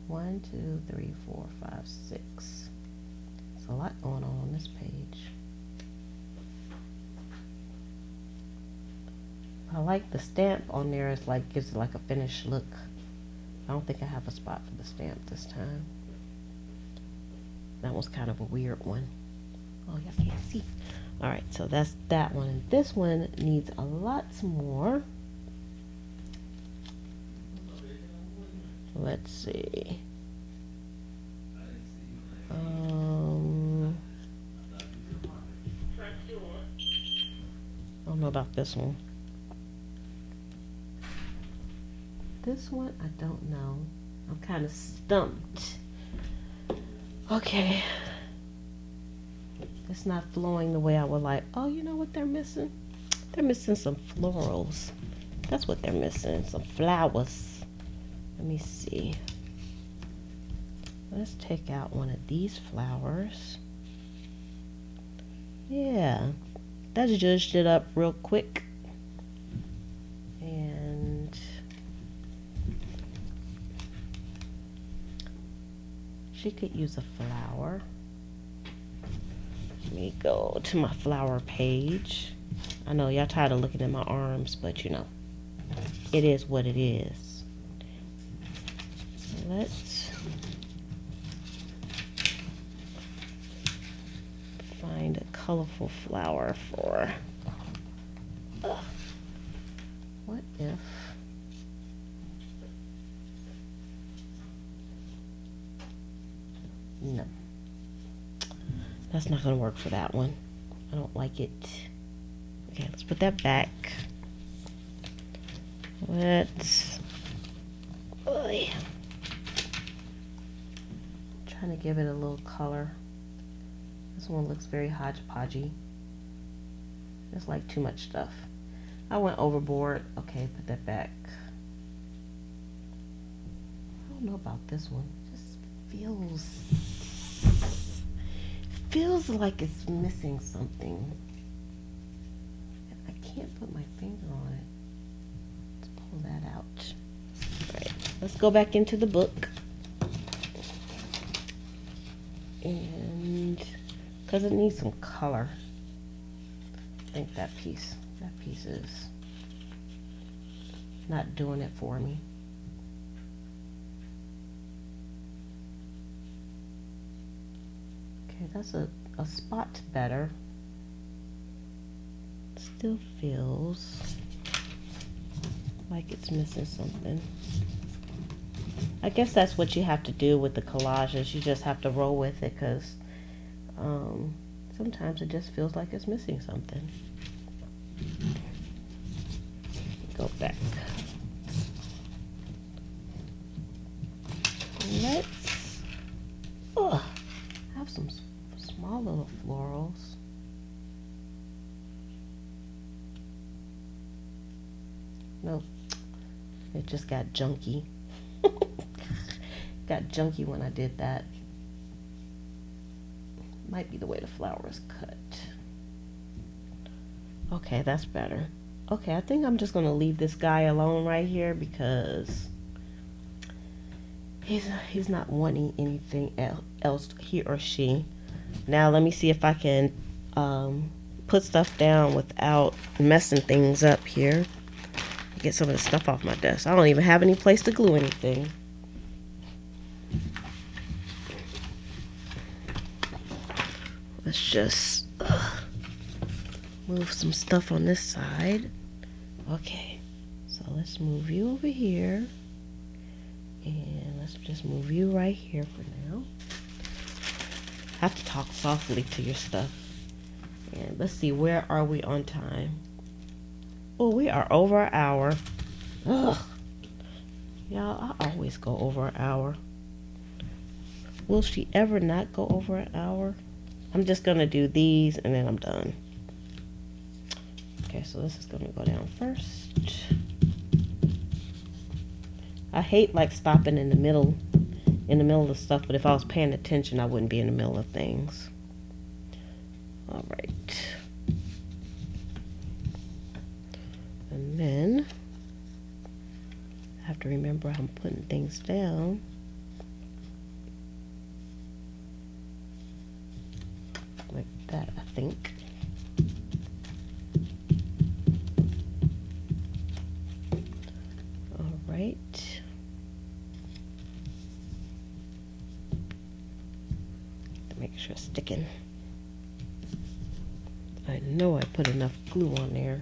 1, 2, 3, 4, 5, 6. There's a lot going on this page. I like the stamp on there. It's like, gives it like a finished look. I don't think I have a spot for the stamp this time. That was kind of a weird one. Oh, y'all can't see. All right, so that's that one. And this one needs a lot more. Let's see. I don't know about this one. This one, I don't know. I'm kind of stumped. Okay. It's not flowing the way I would like. Oh, you know what they're missing? They're missing some florals. That's what they're missing. Some flowers. Let me see. Let's take out one of these flowers. Yeah. That judged it up real quick. And she could use a flower. Let me go to my flower page. I know y'all tired of looking at my arms, but you know, it is what it is. Let's find a colorful flower for. What if no, that's not gonna work for that one. I don't like it. Okay, let's put that back. Let's trying to give it a little color. This one looks very hodgepodgey. It's like too much stuff. I went overboard. Okay, put that back. I don't know about this one. It just feels like it's missing something. I can't put my finger on it. Let's pull that out. All right, let's go back into the book. And because it needs some color. I think that piece is not doing it for me. Okay, that's a spot better. Still feels like it's missing something. I guess that's what you have to do with the collages. You just have to roll with it because sometimes it just feels like it's missing something. Go back. Let's have some small little florals. Nope, it just got junky. Got junky when I did that. Might be the way the flower is cut. Okay, that's better. Okay, I think I'm just gonna leave this guy alone right here because he's not wanting anything else, he or she. Now let me see if I can put stuff down without messing things up here. Get some of the stuff off my desk. I don't even have any place to glue anything. Let's just move some stuff on this side. Okay, so let's move you over here. And let's just move you right here for now. I have to talk softly to your stuff. And let's see, where are we on time? Oh, we are over an hour. Ugh. Y'all, I always go over an hour. Will she ever not go over an hour? I'm just gonna do these and then I'm done. Okay, so this is gonna go down first. I hate like stopping in the middle of stuff, but if I was paying attention, I wouldn't be in the middle of things. All right. And then I have to remember I'm putting things down. Like that, I think. All right. To make sure it's sticking. I know I put enough glue on there.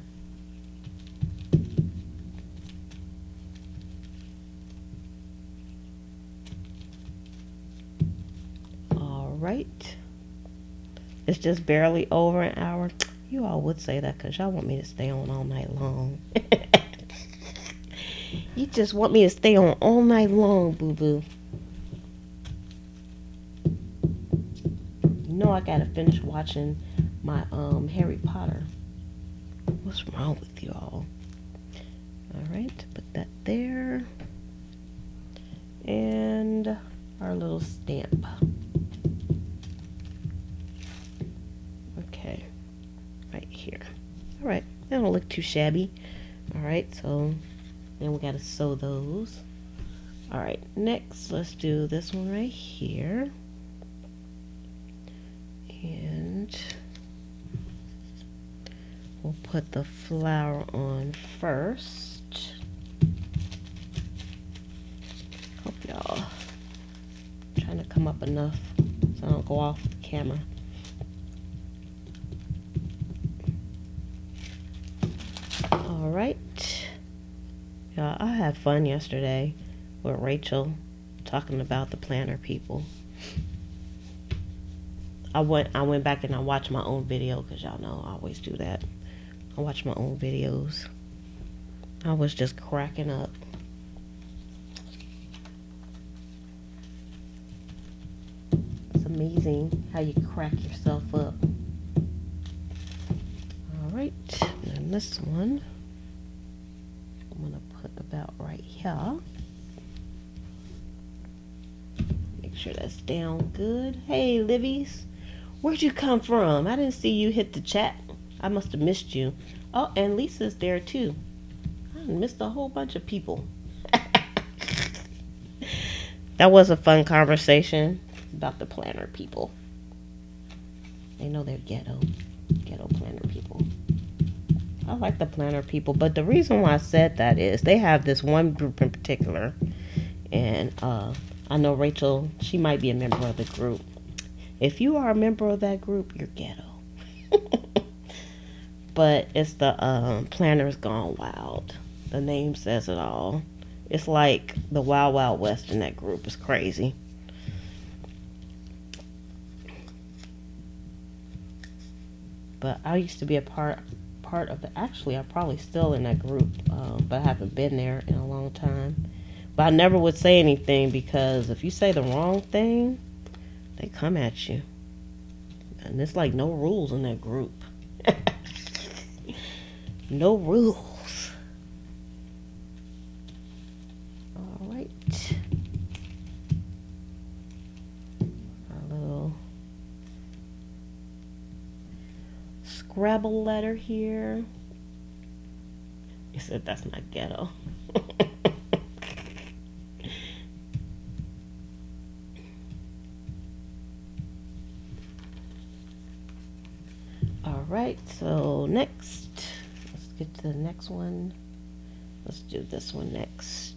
All right. It's just barely over an hour. You all would say that because y'all want me to stay on all night long. You just want me to stay on all night long, boo-boo. You know I gotta finish watching my Harry Potter. What's wrong with you all? Alright, put that there. And our little stamp. Okay, right here. Alright, that don't look too shabby. Alright, so then we gotta sew those. Alright, next let's do this one right here. And we'll put the flower on first. Hope y'all trying to come up enough so I don't go off the camera. Alright. Y'all, I had fun yesterday with Rachel talking about the planner people. I went back and I watched my own video because y'all know I always do that. I watch my own videos. I was just cracking up. It's amazing how you crack yourself up. Alright, and this one I'm gonna put about right here. Make sure that's down good. Hey, Livies. Where'd you come from? I didn't see you hit the chat. I must have missed you. Oh, and Lisa's there too. I missed a whole bunch of people. That was a fun conversation about the planner people. They know they're ghetto planner people. I like the planner people, but the reason why I said that is they have this one group in particular, and I know Rachel, she might be a member of the group. If you are a member of that group, you're ghetto. But it's the Planners Gone Wild. The name says it all. It's like the Wild Wild West in that group. It's crazy. But I used to be a part of it. Actually, I'm probably still in that group, but I haven't been there in a long time. But I never would say anything because if you say the wrong thing, they come at you. And it's like no rules in that group. No rules. All right. Our little Scrabble letter here. He said that's not ghetto. Alright, so next, let's get to the next one. Let's do this one next.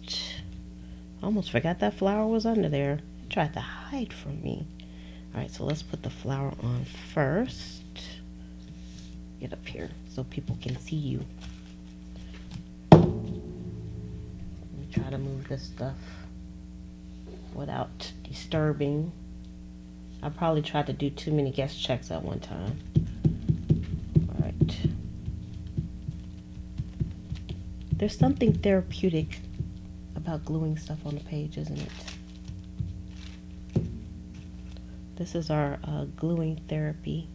I almost forgot that flower was under there. It tried to hide from me. Alright, so let's put the flower on first. Get up here so people can see you. Let me try to move this stuff without disturbing. I probably tried to do too many guest checks at one time. Alright. There's something therapeutic about gluing stuff on the page, isn't it? This is our gluing therapy.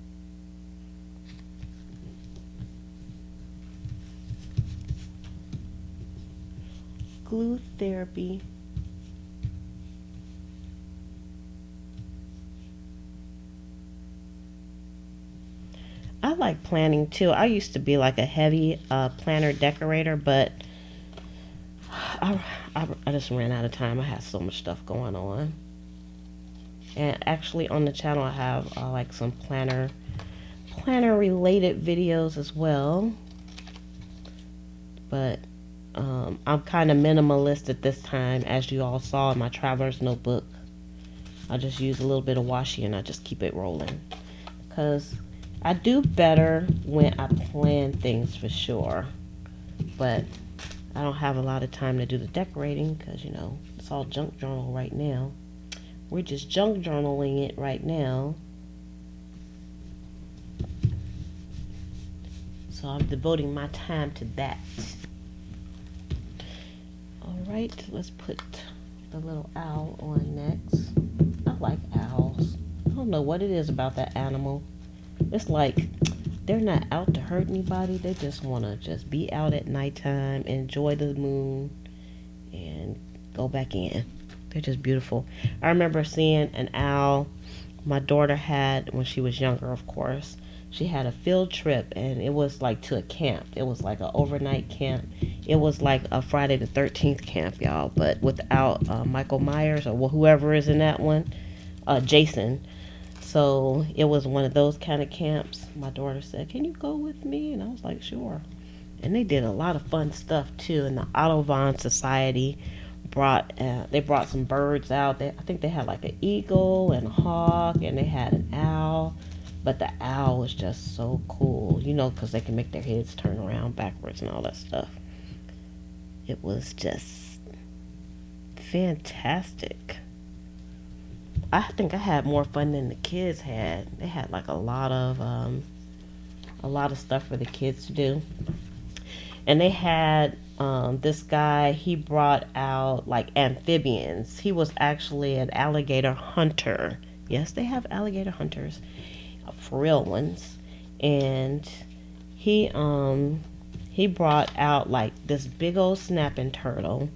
Glue therapy. I like planning too. I used to be like a heavy planner decorator, but I just ran out of time. I had so much stuff going on. And actually on the channel I have like some planner related videos as well. But I'm kind of minimalist at this time, as you all saw in my traveler's notebook. I just use a little bit of washi and I just keep it rolling. Because I do better when I plan things for sure. But I don't have a lot of time to do the decorating because, you know, it's all junk journal right now. We're just junk journaling it right now. So I'm devoting my time to that. Alright, let's put the little owl on next. I like owls. I don't know what it is about that animal. It's like they're not out to hurt anybody. They just want to just be out at nighttime, enjoy the moon, and go back in. They're just beautiful. I remember seeing an owl my daughter had when she was younger, of course. She had a field trip, and it was like to a camp. It was like an overnight camp. It was like a Friday the 13th camp, y'all, but without Michael Myers or whoever is in that one, Jason. So it was one of those kind of camps. My daughter said, "Can you go with me?" And I was like, "Sure." And they did a lot of fun stuff too. And the Audubon Society brought some birds out. I think they had like an eagle and a hawk, and they had an owl. But the owl was just so cool, because they can make their heads turn around backwards and all that stuff. It was just fantastic. I think I had more fun than the kids had. They had like a lot of stuff for the kids to do. And they had this guy, he brought out like amphibians. He was actually an alligator hunter. Yes, they have alligator hunters, for real ones. And he brought out like this big old snapping turtle.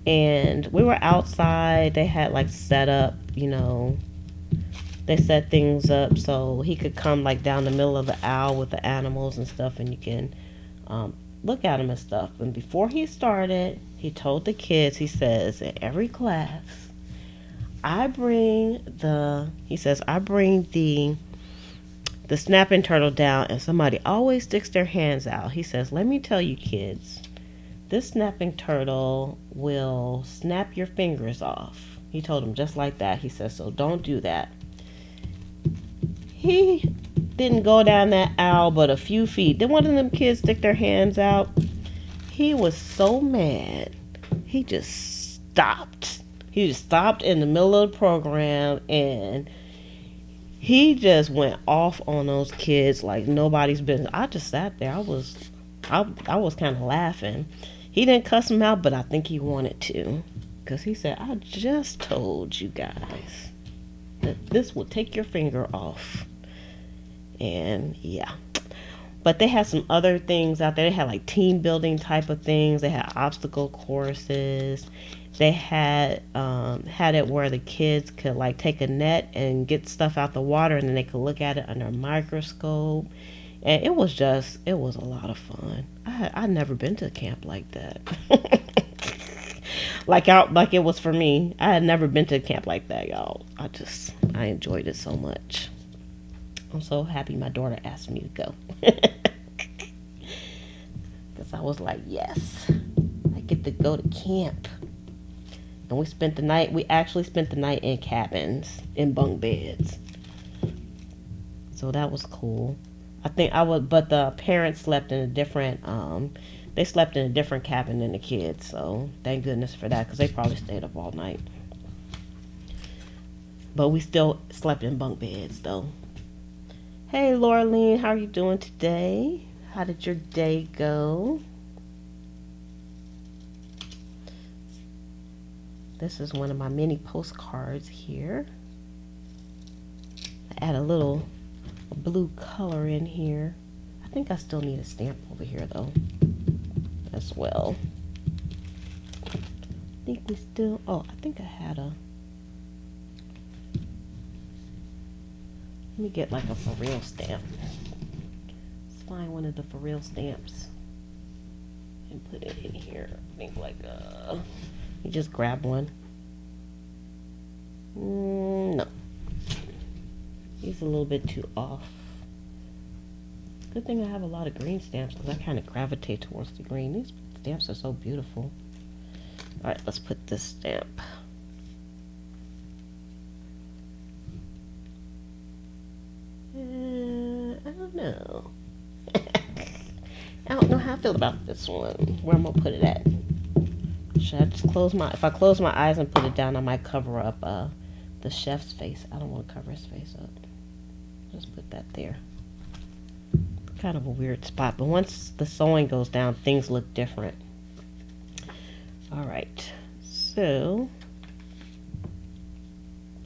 And we were outside. They had like set up, they set things up so he could come like down the middle of the aisle with the animals and stuff, and you can look at him and stuff. And before he started, he told the kids, he says, in every class, I bring the snapping turtle down, and somebody always sticks their hands out. He says, let me tell you kids, this snapping turtle will snap your fingers off. He told them just like that. He says, so don't do that. He didn't go down that aisle but a few feet. Then one of them kids stick their hands out. He was so mad. He just stopped. He just stopped in the middle of the program, and he just went off on those kids like nobody's business. I just sat there. I was kind of laughing. He didn't cuss him out, but I think he wanted to, because he said, I just told you guys that this will take your finger off. And yeah, but they had some other things out there. They had like team building type of things. They had obstacle courses. They had it where the kids could like take a net and get stuff out the water, and then they could look at it under a microscope. And it was a lot of fun. I'd never been to a camp like that. like it was for me. I had never been to a camp like that, y'all. I enjoyed it so much. I'm so happy my daughter asked me to go. Because I was like, yes, I get to go to camp. And we actually spent the night in cabins, in bunk beds. So that was cool. But the parents slept in a different cabin than the kids. So thank goodness for that, because they probably stayed up all night. But we still slept in bunk beds though. Hey, Laureline, how are you doing today? How did your day go? This is one of my mini postcards here. I add a little blue color in here. I think I still need a stamp over here though, as well. I think I had a... Let me get like a for real stamp. Let's find one of the for real stamps and put it in here. I think you just grab one. No. He's a little bit too off. Good thing I have a lot of green stamps, because I kind of gravitate towards the green. These stamps are so beautiful. Alright, let's put this stamp. I don't know. I don't know how I feel about this one. Where I'm gonna put it at? Should I just if I close my eyes and put it down, I might cover up the chef's face. I don't want to cover his face up. Just put that there. Kind of a weird spot, but once the sewing goes down, things look different. All right, so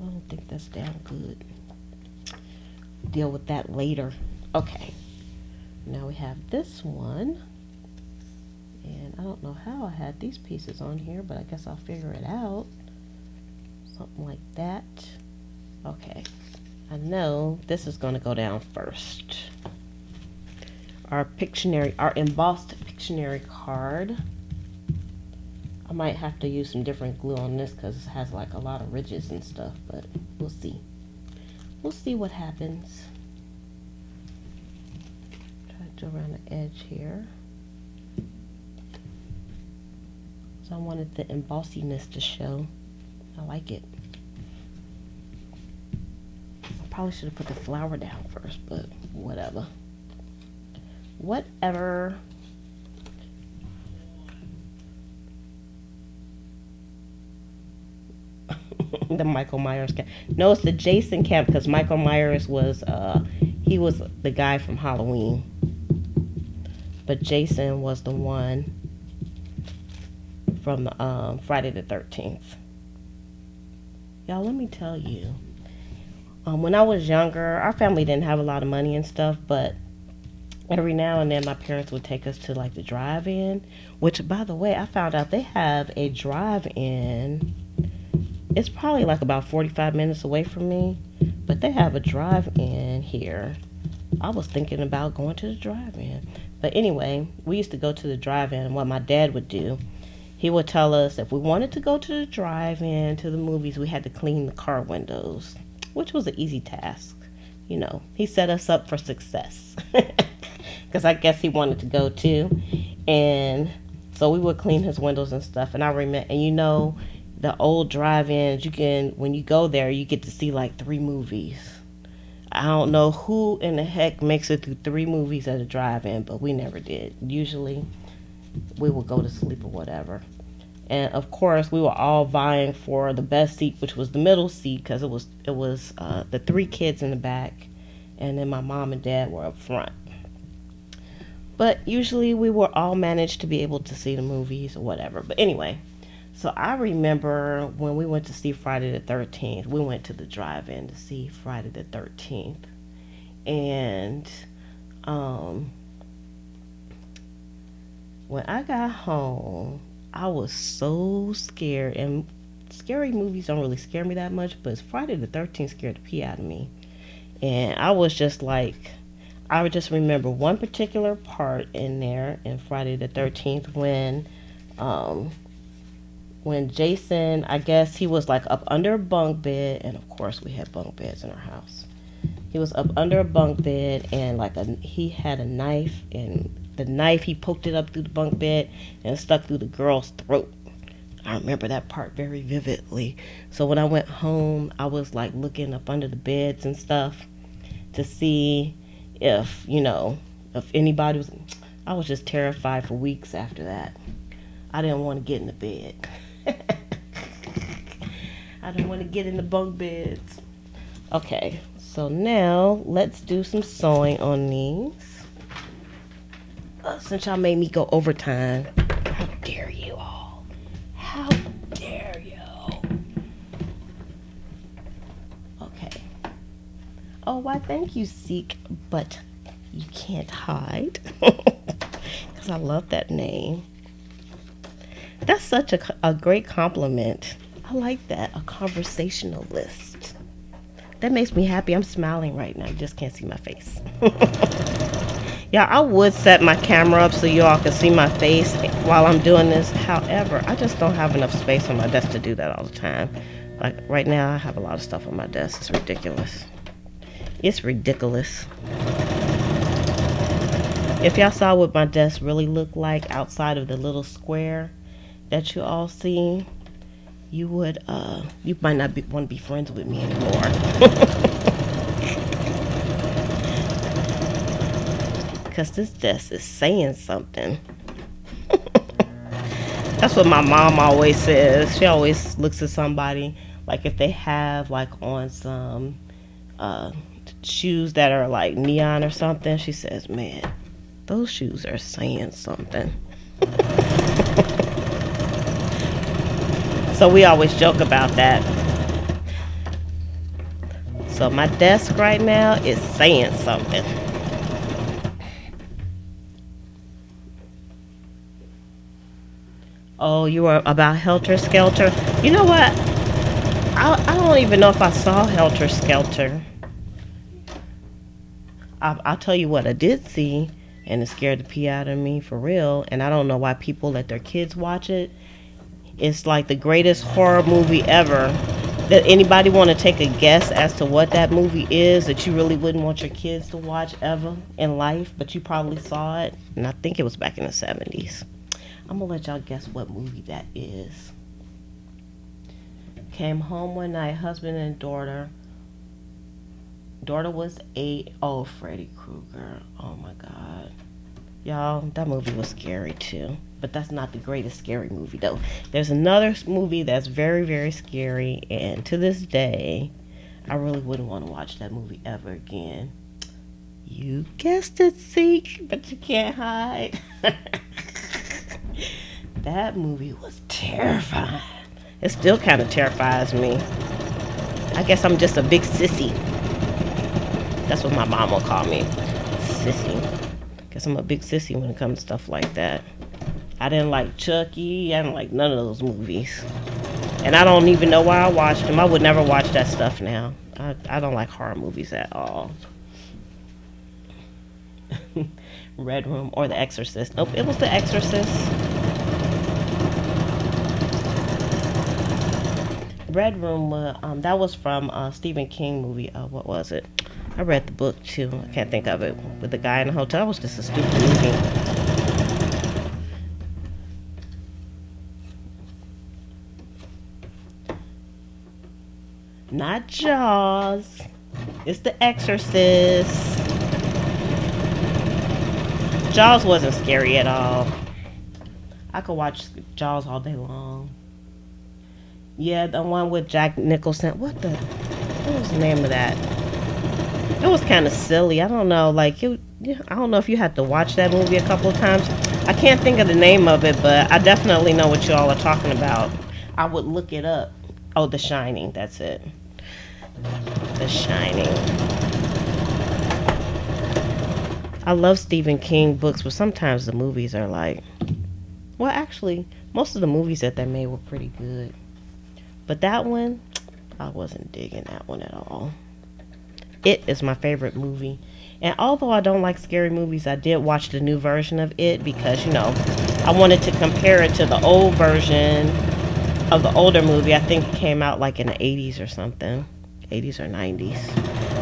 I don't think that's down good. Deal with that later. Okay, now we have this one. And I don't know how I had these pieces on here, but I guess I'll figure it out. Something like that. Okay, I know this is going to go down first. Our Pictionary, our embossed Pictionary card. I might have to use some different glue on this because it has like a lot of ridges and stuff, but we'll see. We'll see what happens. Try to do around the edge here. So I wanted the embossiness to show. I like it. I probably should have put the flower down first, but whatever. Whatever. The Michael Myers camp. No, it's the Jason camp because Michael Myers was he was the guy from Halloween. But Jason was the one from the Friday the 13th. Y'all, let me tell you. When I was younger, our family didn't have a lot of money and stuff, but every now and then my parents would take us to like the drive-in, which by the way, I found out they have a drive-in. It's probably like about 45 minutes away from me, but they have a drive-in here. I was thinking about going to the drive-in. But anyway, we used to go to the drive-in, and what my dad would do, he would tell us if we wanted to go to the drive-in, to the movies, we had to clean the car windows, which was an easy task. You know, he set us up for success. Because I guess he wanted to go too. And so we would clean his windows and stuff. And I remember, and you know, the old drive-ins, you can, when you go there, you get to see like 3 movies. I don't know who in the heck makes it through 3 movies at a drive-in, but we never did. Usually, we would go to sleep or whatever. And of course, we were all vying for the best seat, which was the middle seat, because it was the 3 kids in the back, and then my mom and dad were up front. But usually, we were all managed to be able to see the movies or whatever. But anyway. So I remember when we went to see Friday the 13th, we went to the drive-in to see Friday the 13th. And when I got home, I was so scared. And scary movies don't really scare me that much, but Friday the 13th scared the pee out of me. And I was just like, I would just remember one particular part in there in Friday the 13th when Jason, I guess he was like up under a bunk bed, and of course we had bunk beds in our house. He was up under a bunk bed, and he had a knife, and the knife, he poked it up through the bunk bed and stuck through the girl's throat. I remember that part very vividly. So when I went home, I was like looking up under the beds and stuff to see if, you know, if anybody was, I was just terrified for weeks after that. I didn't want to get in the bed. I didn't want to get in the bunk beds. Okay, so now let's do some sewing on these. Since y'all made me go overtime, how dare you all? How dare you? Okay. Oh, why thank you, Seek, but you can't hide. Because I love that name. That's such a great compliment. I like that, a conversationalist. That makes me happy. I'm smiling right now. You just can't see my face. Yeah, I would set my camera up so you all can see my face while I'm doing this. However, I just don't have enough space on my desk to do that all the time. Like right now, I have a lot of stuff on my desk. It's ridiculous. It's ridiculous. If y'all saw what my desk really looked like outside of the little square that you all see, you would you might not want to be friends with me anymore. Because this desk is saying something. That's what my mom always says. She always looks at somebody, like if they have like on some shoes that are like neon or something, she says, man, those shoes are saying something. So we always joke about that. So my desk right now is saying something. Oh, you were about Helter Skelter. You know what? I don't even know if I saw Helter Skelter. I'll tell you what I did see, and it scared the pee out of me for real. And I don't know why people let their kids watch it. It's like the greatest horror movie ever. Does anybody want to take a guess as to what that movie is that you really wouldn't want your kids to watch ever in life, but you probably saw it? And I think it was back in the 70s. I'm going to let y'all guess what movie that is. Came home one night, husband and daughter. Daughter was 8. Oh, Freddy Krueger. Oh my God. Y'all, that movie was scary too. But that's not the greatest scary movie though. There's another movie that's very, very scary. And to this day, I really wouldn't want to watch that movie ever again. You guessed it, Zeke, but you can't hide. That movie was terrifying. It still kind of terrifies me. I guess I'm just a big sissy. That's what my mom will call me. Sissy. Guess I'm a big sissy when it comes to stuff like that. I didn't like Chucky. I didn't like none of those movies. And I don't even know why I watched them. I would never watch that stuff now. I don't like horror movies at all. Red Room or The Exorcist. Nope, it was The Exorcist. Red Room, that was from a Stephen King movie. What was it? I read the book too. I can't think of it. With the guy in the hotel. It was just a stupid movie. Not Jaws. It's The Exorcist. Jaws wasn't scary at all. I could watch Jaws all day long. Yeah, the one with Jack Nicholson. What was the name of that? It was kind of silly. I don't know. I don't know if you had to watch that movie a couple of times. I can't think of the name of it, but I definitely know what you all are talking about. I would look it up. Oh, The Shining. That's it. The Shining. I love Stephen King books, but sometimes the movies are like... Well, actually, most of the movies that they made were pretty good. But that one, I wasn't digging that one at all. It is my favorite movie. And although I don't like scary movies, I did watch the new version of It because, I wanted to compare it to the old version of the older movie. I think it came out like in the 80s or something. 80s or 90s.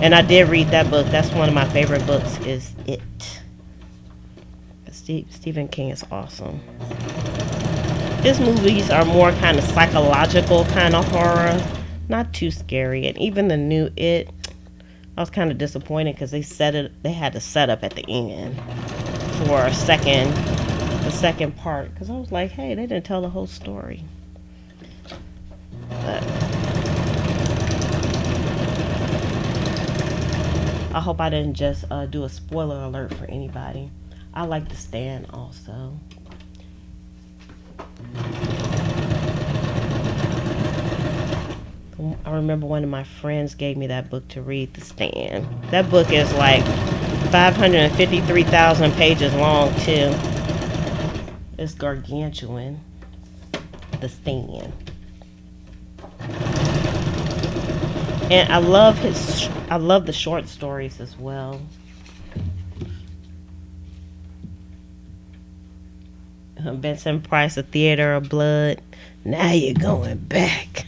And I did read that book. That's one of my favorite books is It. Stephen King is awesome. His movies are more kind of psychological kind of horror. Not too scary. And even the new It, I was kind of disappointed because they had to set up at the end for the second part. Because I was like, hey, they didn't tell the whole story. But I hope I didn't just do a spoiler alert for anybody. I like The Stand also. I remember one of my friends gave me that book to read, The Stand. That book is like 553,000 pages long too. It's gargantuan. The Stand. And I love the short stories as well. Vincent Price, A Theater of Blood. Now you're going back.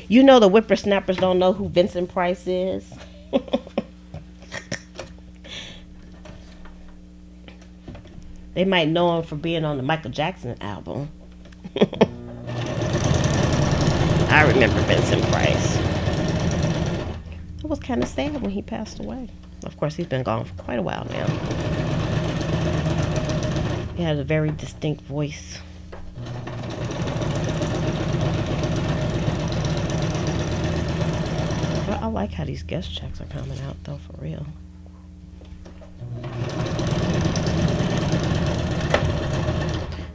You know the whippersnappers don't know who Vincent Price is. They might know him for being on the Michael Jackson album. I remember Vincent Price. It was kind of sad when he passed away. Of course, he's been gone for quite a while now. He had a very distinct voice. But I like how these guest checks are coming out, though, for real.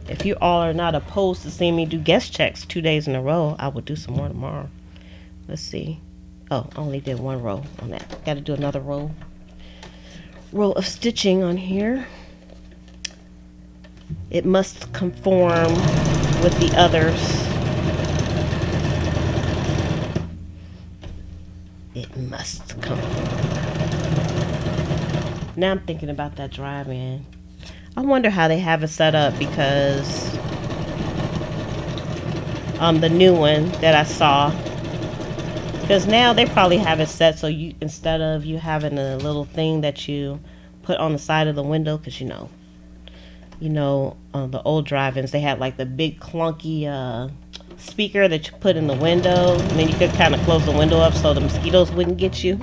If if you all are not opposed to seeing me do guest checks 2 days in a row, I will do some more tomorrow. Let's see. Oh, I only did 1 row on that. Got to do another row of stitching on here. It must conform with the others. It must conform. Now I'm thinking about that drive-in. I wonder how they have it set up, because the new one that I saw, because now they probably have it set so you, instead of you having a little thing that you put on the side of the window, because the old drive-ins, they had like the big clunky speaker that you put in the window, and then you could kind of close the window up so the mosquitoes wouldn't get you.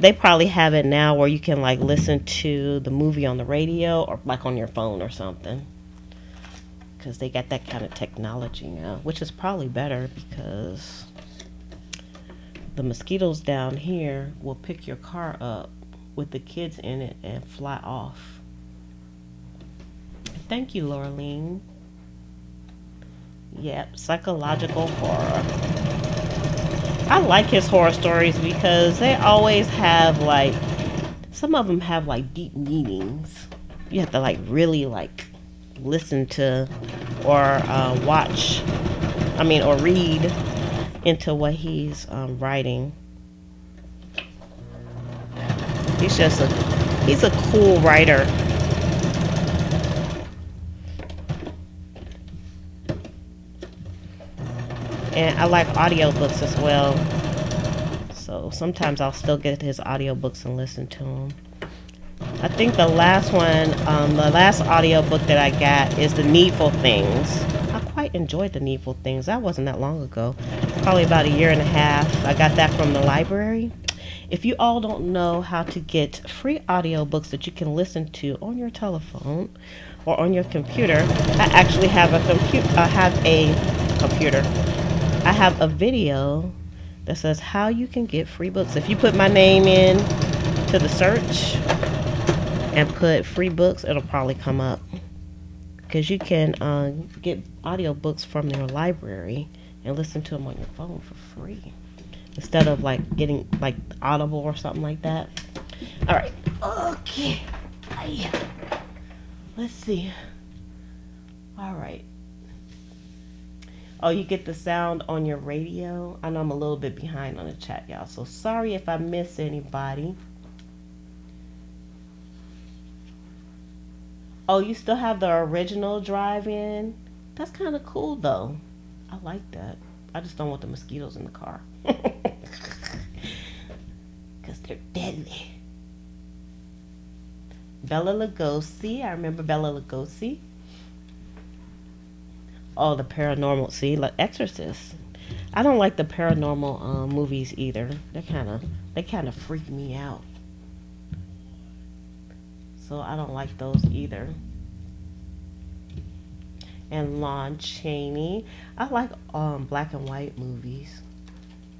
They probably have it now where you can like listen to the movie on the radio or like on your phone or something, because they got that kind of technology now, which is probably better, because the mosquitoes down here will pick your car up with the kids in it and fly off. Thank you, Laureline. Yep, psychological horror. I like his horror stories because they always have like, some of them have like deep meanings. You have to like really like listen to or or read into what he's writing. He's a cool writer. And I like audiobooks as well. So sometimes I'll still get his audiobooks and listen to them. I think the last audiobook that I got is The Needful Things. I quite enjoyed The Needful Things. That wasn't that long ago. Probably about 1.5 years. I got that from the library. If you all don't know how to get free audiobooks that you can listen to on your telephone or on your computer, I actually have a computer. I have a video that says how you can get free books. If you put my name in to the search and put free books, it'll probably come up. Because you can get audiobooks from their library and listen to them on your phone for free, instead of like getting like Audible or something like that. All right. Okay. Let's see. All right. Oh, you get the sound on your radio? I know I'm a little bit behind on the chat, y'all, so sorry if I miss anybody. Oh, you still have the original drive-in? That's kind of cool, though. I like that. I just don't want the mosquitoes in the car. Because they're deadly. Bela Lugosi. I remember Bela Lugosi. Oh, the paranormal. See, like Exorcist. I don't like the paranormal movies either. They kind of freak me out. So I don't like those either. And Lon Chaney. I like black and white movies.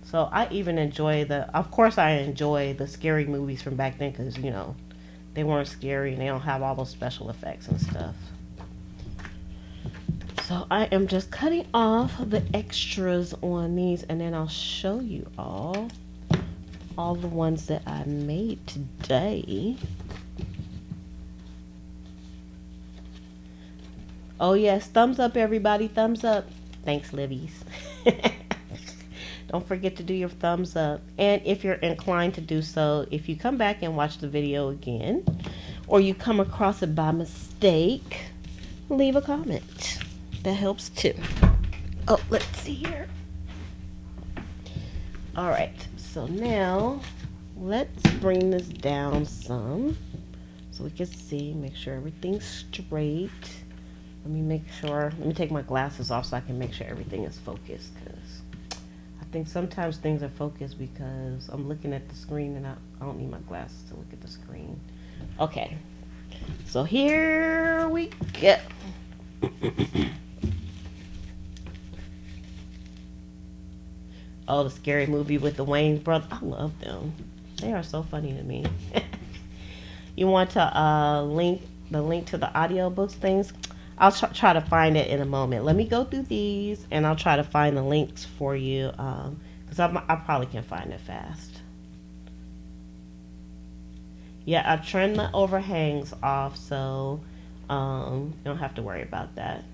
So I even enjoy of course I enjoy the scary movies from back then, because they weren't scary and they don't have all those special effects and stuff. So I am just cutting off the extras on these, and then I'll show you all the ones that I made today. Oh yes, thumbs up everybody, thumbs up. Thanks, Libby's. Don't forget to do your thumbs up. And if you're inclined to do so, if you come back and watch the video again, or you come across it by mistake, leave a comment. That helps too. Oh, let's see here. All right, so now let's bring this down some so we can see, make sure everything's straight. Let me take my glasses off so I can make sure everything is focused, because I think sometimes things are focused because I'm looking at the screen and I don't need my glasses to look at the screen. Okay, so here we go. Oh, the scary movie with the Wayne brothers. I love them. They are so funny to me. You want to link to the audiobooks things? I'll try to find it in a moment. Let me go through these and I'll try to find the links for you because I probably can find it fast. Yeah, I trimmed the overhangs off, so you don't have to worry about that.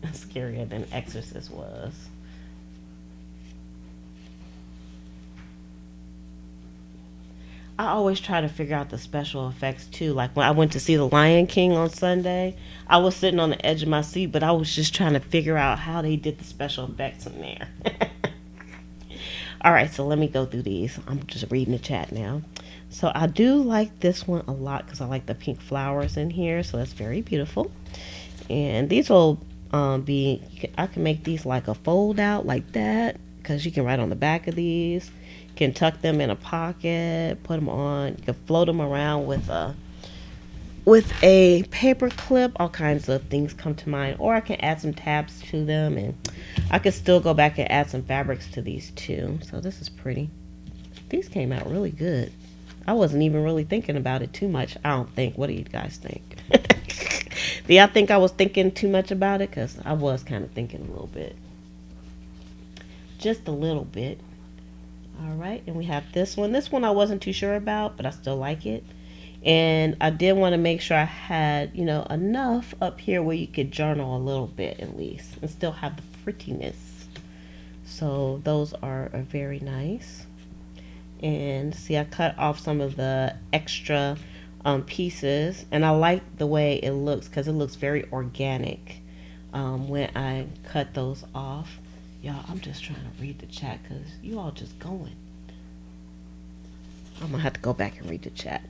It's scarier than Exorcist was. I always try to figure out the special effects too. Like when I went to see The Lion King on Sunday, I was sitting on the edge of my seat, but I was just trying to figure out how they did the special effects in there. All right, so let me go through these. I'm just reading the chat now. So I do like this one a lot because I like the pink flowers in here. So that's very beautiful. And these will I can make these like a fold out like that because you can write on the back of these. You can tuck them in a pocket, put them on. You can float them around with a paper clip. All kinds of things come to mind. Or I can add some tabs to them, and I could still go back and add some fabrics to these too. So this is pretty. These came out really good. I wasn't even really thinking about it too much. I don't think. What do you guys think? Do y'all think I was thinking too much about it? Because I was kind of thinking a little bit. Just a little bit. All right. And we have this one. This one I wasn't too sure about, but I still like it. And I did want to make sure I had, enough up here where you could journal a little bit at least and still have the prettiness. So those are very nice. And see, I cut off some of the extra pieces, and I like the way it looks because it looks very organic when I cut those off. Y'all, I'm just trying to read the chat because you all just going. I'm gonna have to go back and read the chat.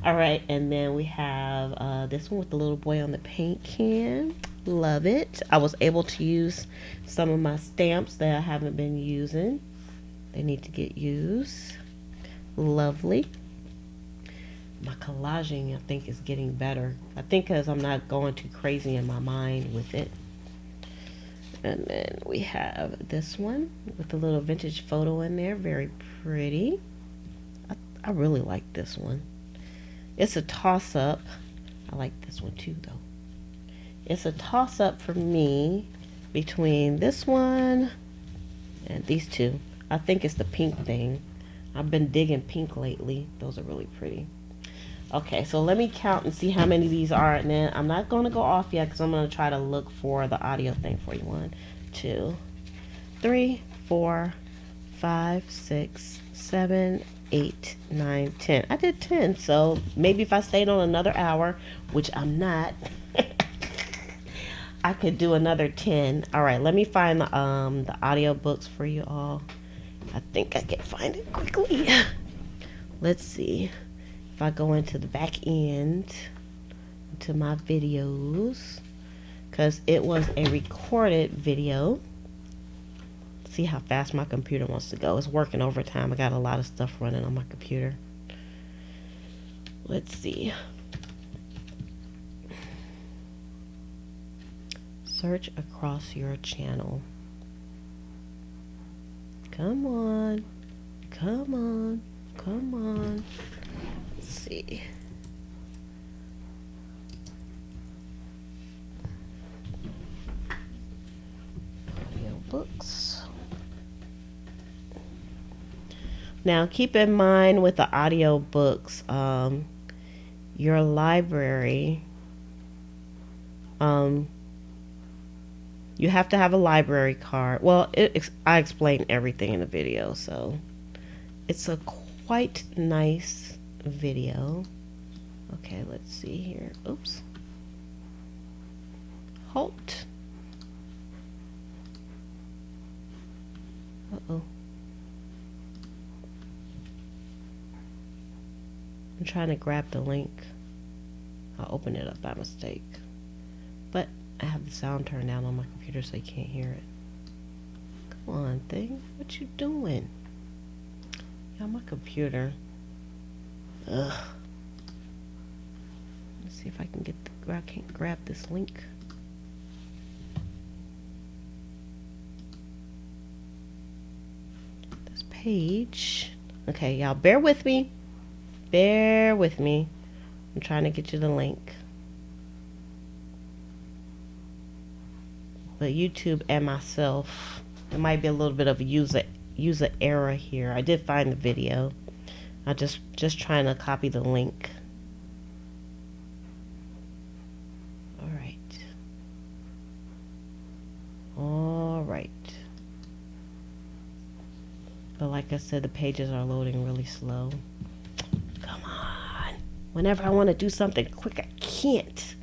All right, and then we have this one with the little boy on the paint can. Love it. I was able to use some of my stamps that I haven't been using. They need to get used. Lovely. My collaging, I think, is getting better. I think because I'm not going too crazy in my mind with it. And then we have this one with a little vintage photo in there. Very pretty. I really like this one. It's a toss-up. I like this one too, though. It's a toss-up for me between this one and these two. I think it's the pink thing. I've been digging pink lately. Those are really pretty. Okay, so let me count and see how many of these are. And then I'm not going to go off yet because I'm going to try to look for the audio thing for you. 1, 2, 3, 4, 5, 6, 7, 8, 9, 10. I did 10, so maybe if I stayed on another hour, which I'm not, I could do another 10. All right, let me find the audio books for you all. I think I can find it quickly. Let's see. If I go into the back end, into my videos, because it was a recorded video. See how fast my computer wants to go. It's working overtime. I got a lot of stuff running on my computer. Let's see. Search across your channel. Come on. Come on. Come on. Let's see. Audio books. Now keep in mind with the audio books, your library, you have to have a library card. Well, I explain everything in the video, so it's a quite nice video. Okay, let's see here. Oops. Halt. Uh-oh. I'm trying to grab the link. I'll open it up by mistake. But I have the sound turned down on my computer so you can't hear it. Come on, thing. What you doing? Yeah, my computer. Ugh. Let's see if I can get I can't grab this link. This page. Okay, y'all bear with me. Bear with me. I'm trying to get you the link. But YouTube and myself, there might be a little bit of a user error here. I did find the video. I just trying to copy the link. All right. All right. But like I said, the pages are loading really slow. Come on. Whenever I want to do something quick, I can't.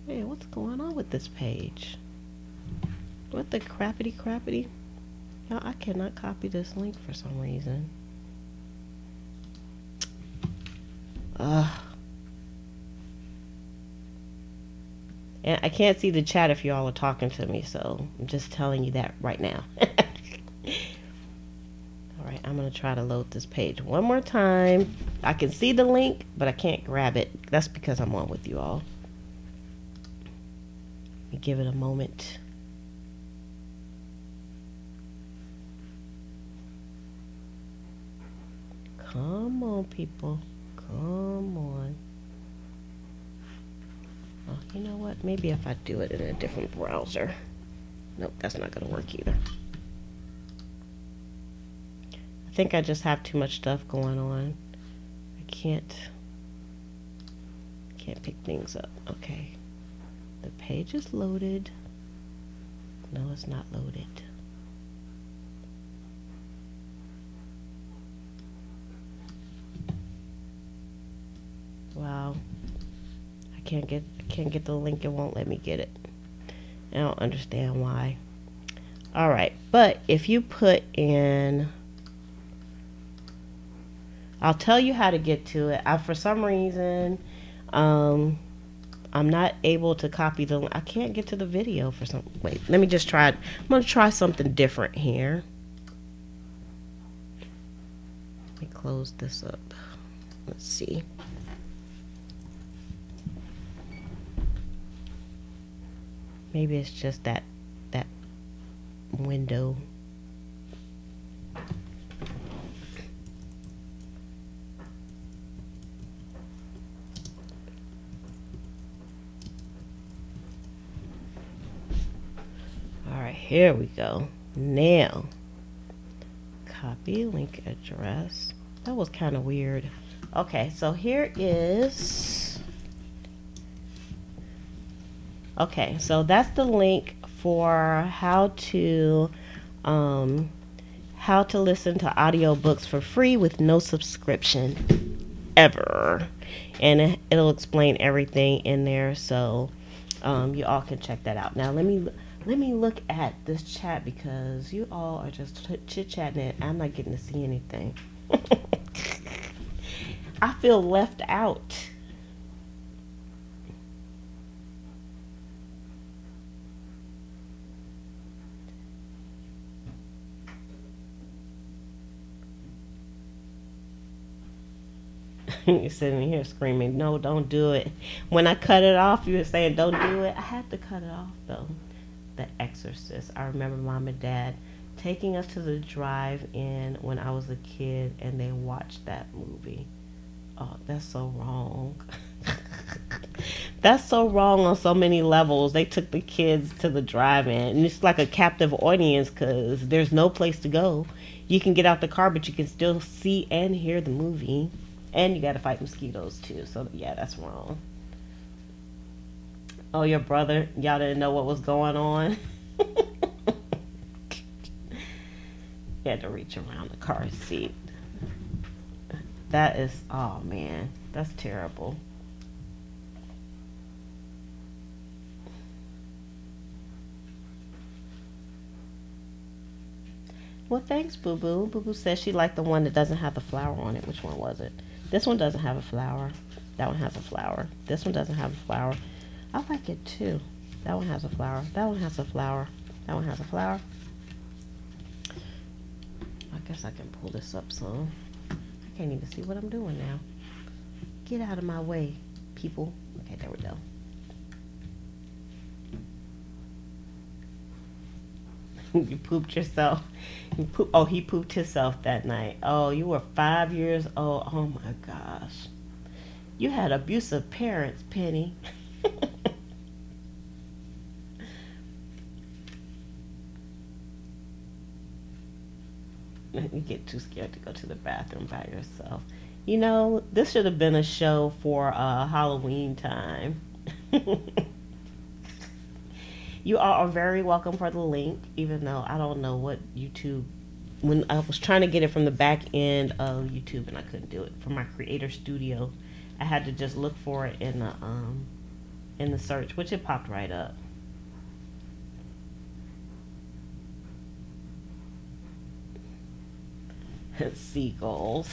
Hey, what's going on with this page? What the crappity? Y'all, I cannot copy this link for some reason. Ugh. And I can't see the chat if y'all are talking to me, so I'm just telling you that right now. Alright, I'm going to try to load this page one more time. I can see the link, but I can't grab it. That's because I'm on with you all. Let me give it a moment. Come on, people. Come on. Oh, you know what? Maybe if I do it in a different browser. Nope, that's not going to work either. I think I just have too much stuff going on. I can't pick things up. Okay. The page is loaded. No, it's not loaded. Wow. I can't get the link. It won't let me get it. I don't understand why. All right, but if you put in, I'll tell you how to get to it. For some reason, I'm not able to copy the. I can't get to the video for some. Wait, let me just try it. I'm gonna try something different here. Let me close this up. Let's see. Maybe it's just that window. All right, here we go. Now, copy link address. That was kind of weird. Okay, so here is. Okay, so that's the link for how to listen to audiobooks for free with no subscription ever. And it'll explain everything in there, so you all can check that out. Now let me look at this chat because you all are just chit-chatting and I'm not getting to see anything. I feel left out. You're sitting here screaming, no, don't do it. When I cut it off, you were saying, don't do it. I had to cut it off, though. The Exorcist. I remember Mom and Dad taking us to the drive-in when I was a kid, and they watched that movie. Oh, that's so wrong. That's so wrong on so many levels. They took the kids to the drive-in, and it's like a captive audience because there's no place to go. You can get out the car, but you can still see and hear the movie. And you gotta fight mosquitoes too, so yeah, that's wrong. Oh, your brother, y'all didn't know what was going on? You had to reach around the car seat. That is, oh man, that's terrible. Well, thanks, Boo Boo. Boo Boo says she liked the one that doesn't have the flower on it. Which one was it? This one doesn't have a flower. That one has a flower. This one doesn't have a flower. I like it too. That one has a flower. That one has a flower. That one has a flower. I guess I can pull this up some. I can't even see what I'm doing now. Get out of my way, people. Okay, there we go. You pooped yourself. Oh, he pooped himself that night. Oh, you were 5 years old. Oh my gosh. You had abusive parents, Penny. You get too scared to go to the bathroom by yourself. You know, this should have been a show for Halloween time. You all are very welcome for the link, even though I don't know what YouTube. When I was trying to get it from the back end of YouTube and I couldn't do it from my Creator Studio, I had to just look for it in the search, which it popped right up. Seagulls.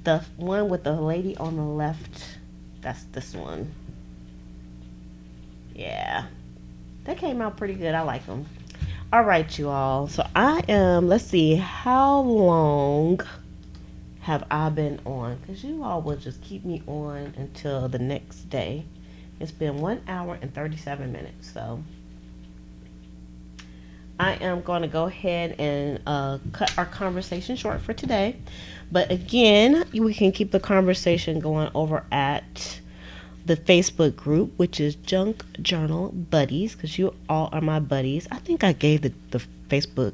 The one with the lady on the left, that's this one. Yeah, that came out pretty good. I like them. All right, you all. So I am, let's see, how long have I been on? Because you all will just keep me on until the next day. It's been 1 hour and 37 minutes. So I am going to go ahead and cut our conversation short for today. But again, we can keep the conversation going over at the Facebook group, which is Junk Journal Buddies, because you all are my buddies. I think I gave the Facebook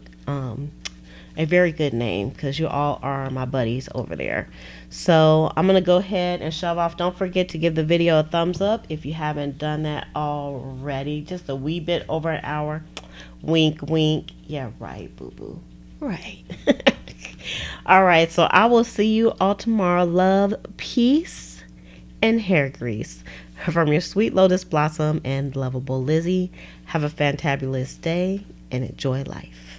a very good name because you all are my buddies over there. So I'm going to go ahead and shove off. Don't forget to give the video a thumbs up if you haven't done that already. Just a wee bit over an hour. Wink, wink. Yeah, right, boo-boo. Right. All right, so I will see you all tomorrow. Love, peace, and hair grease. From your sweet lotus blossom and lovable Lizzie. Have a fantabulous day and enjoy life.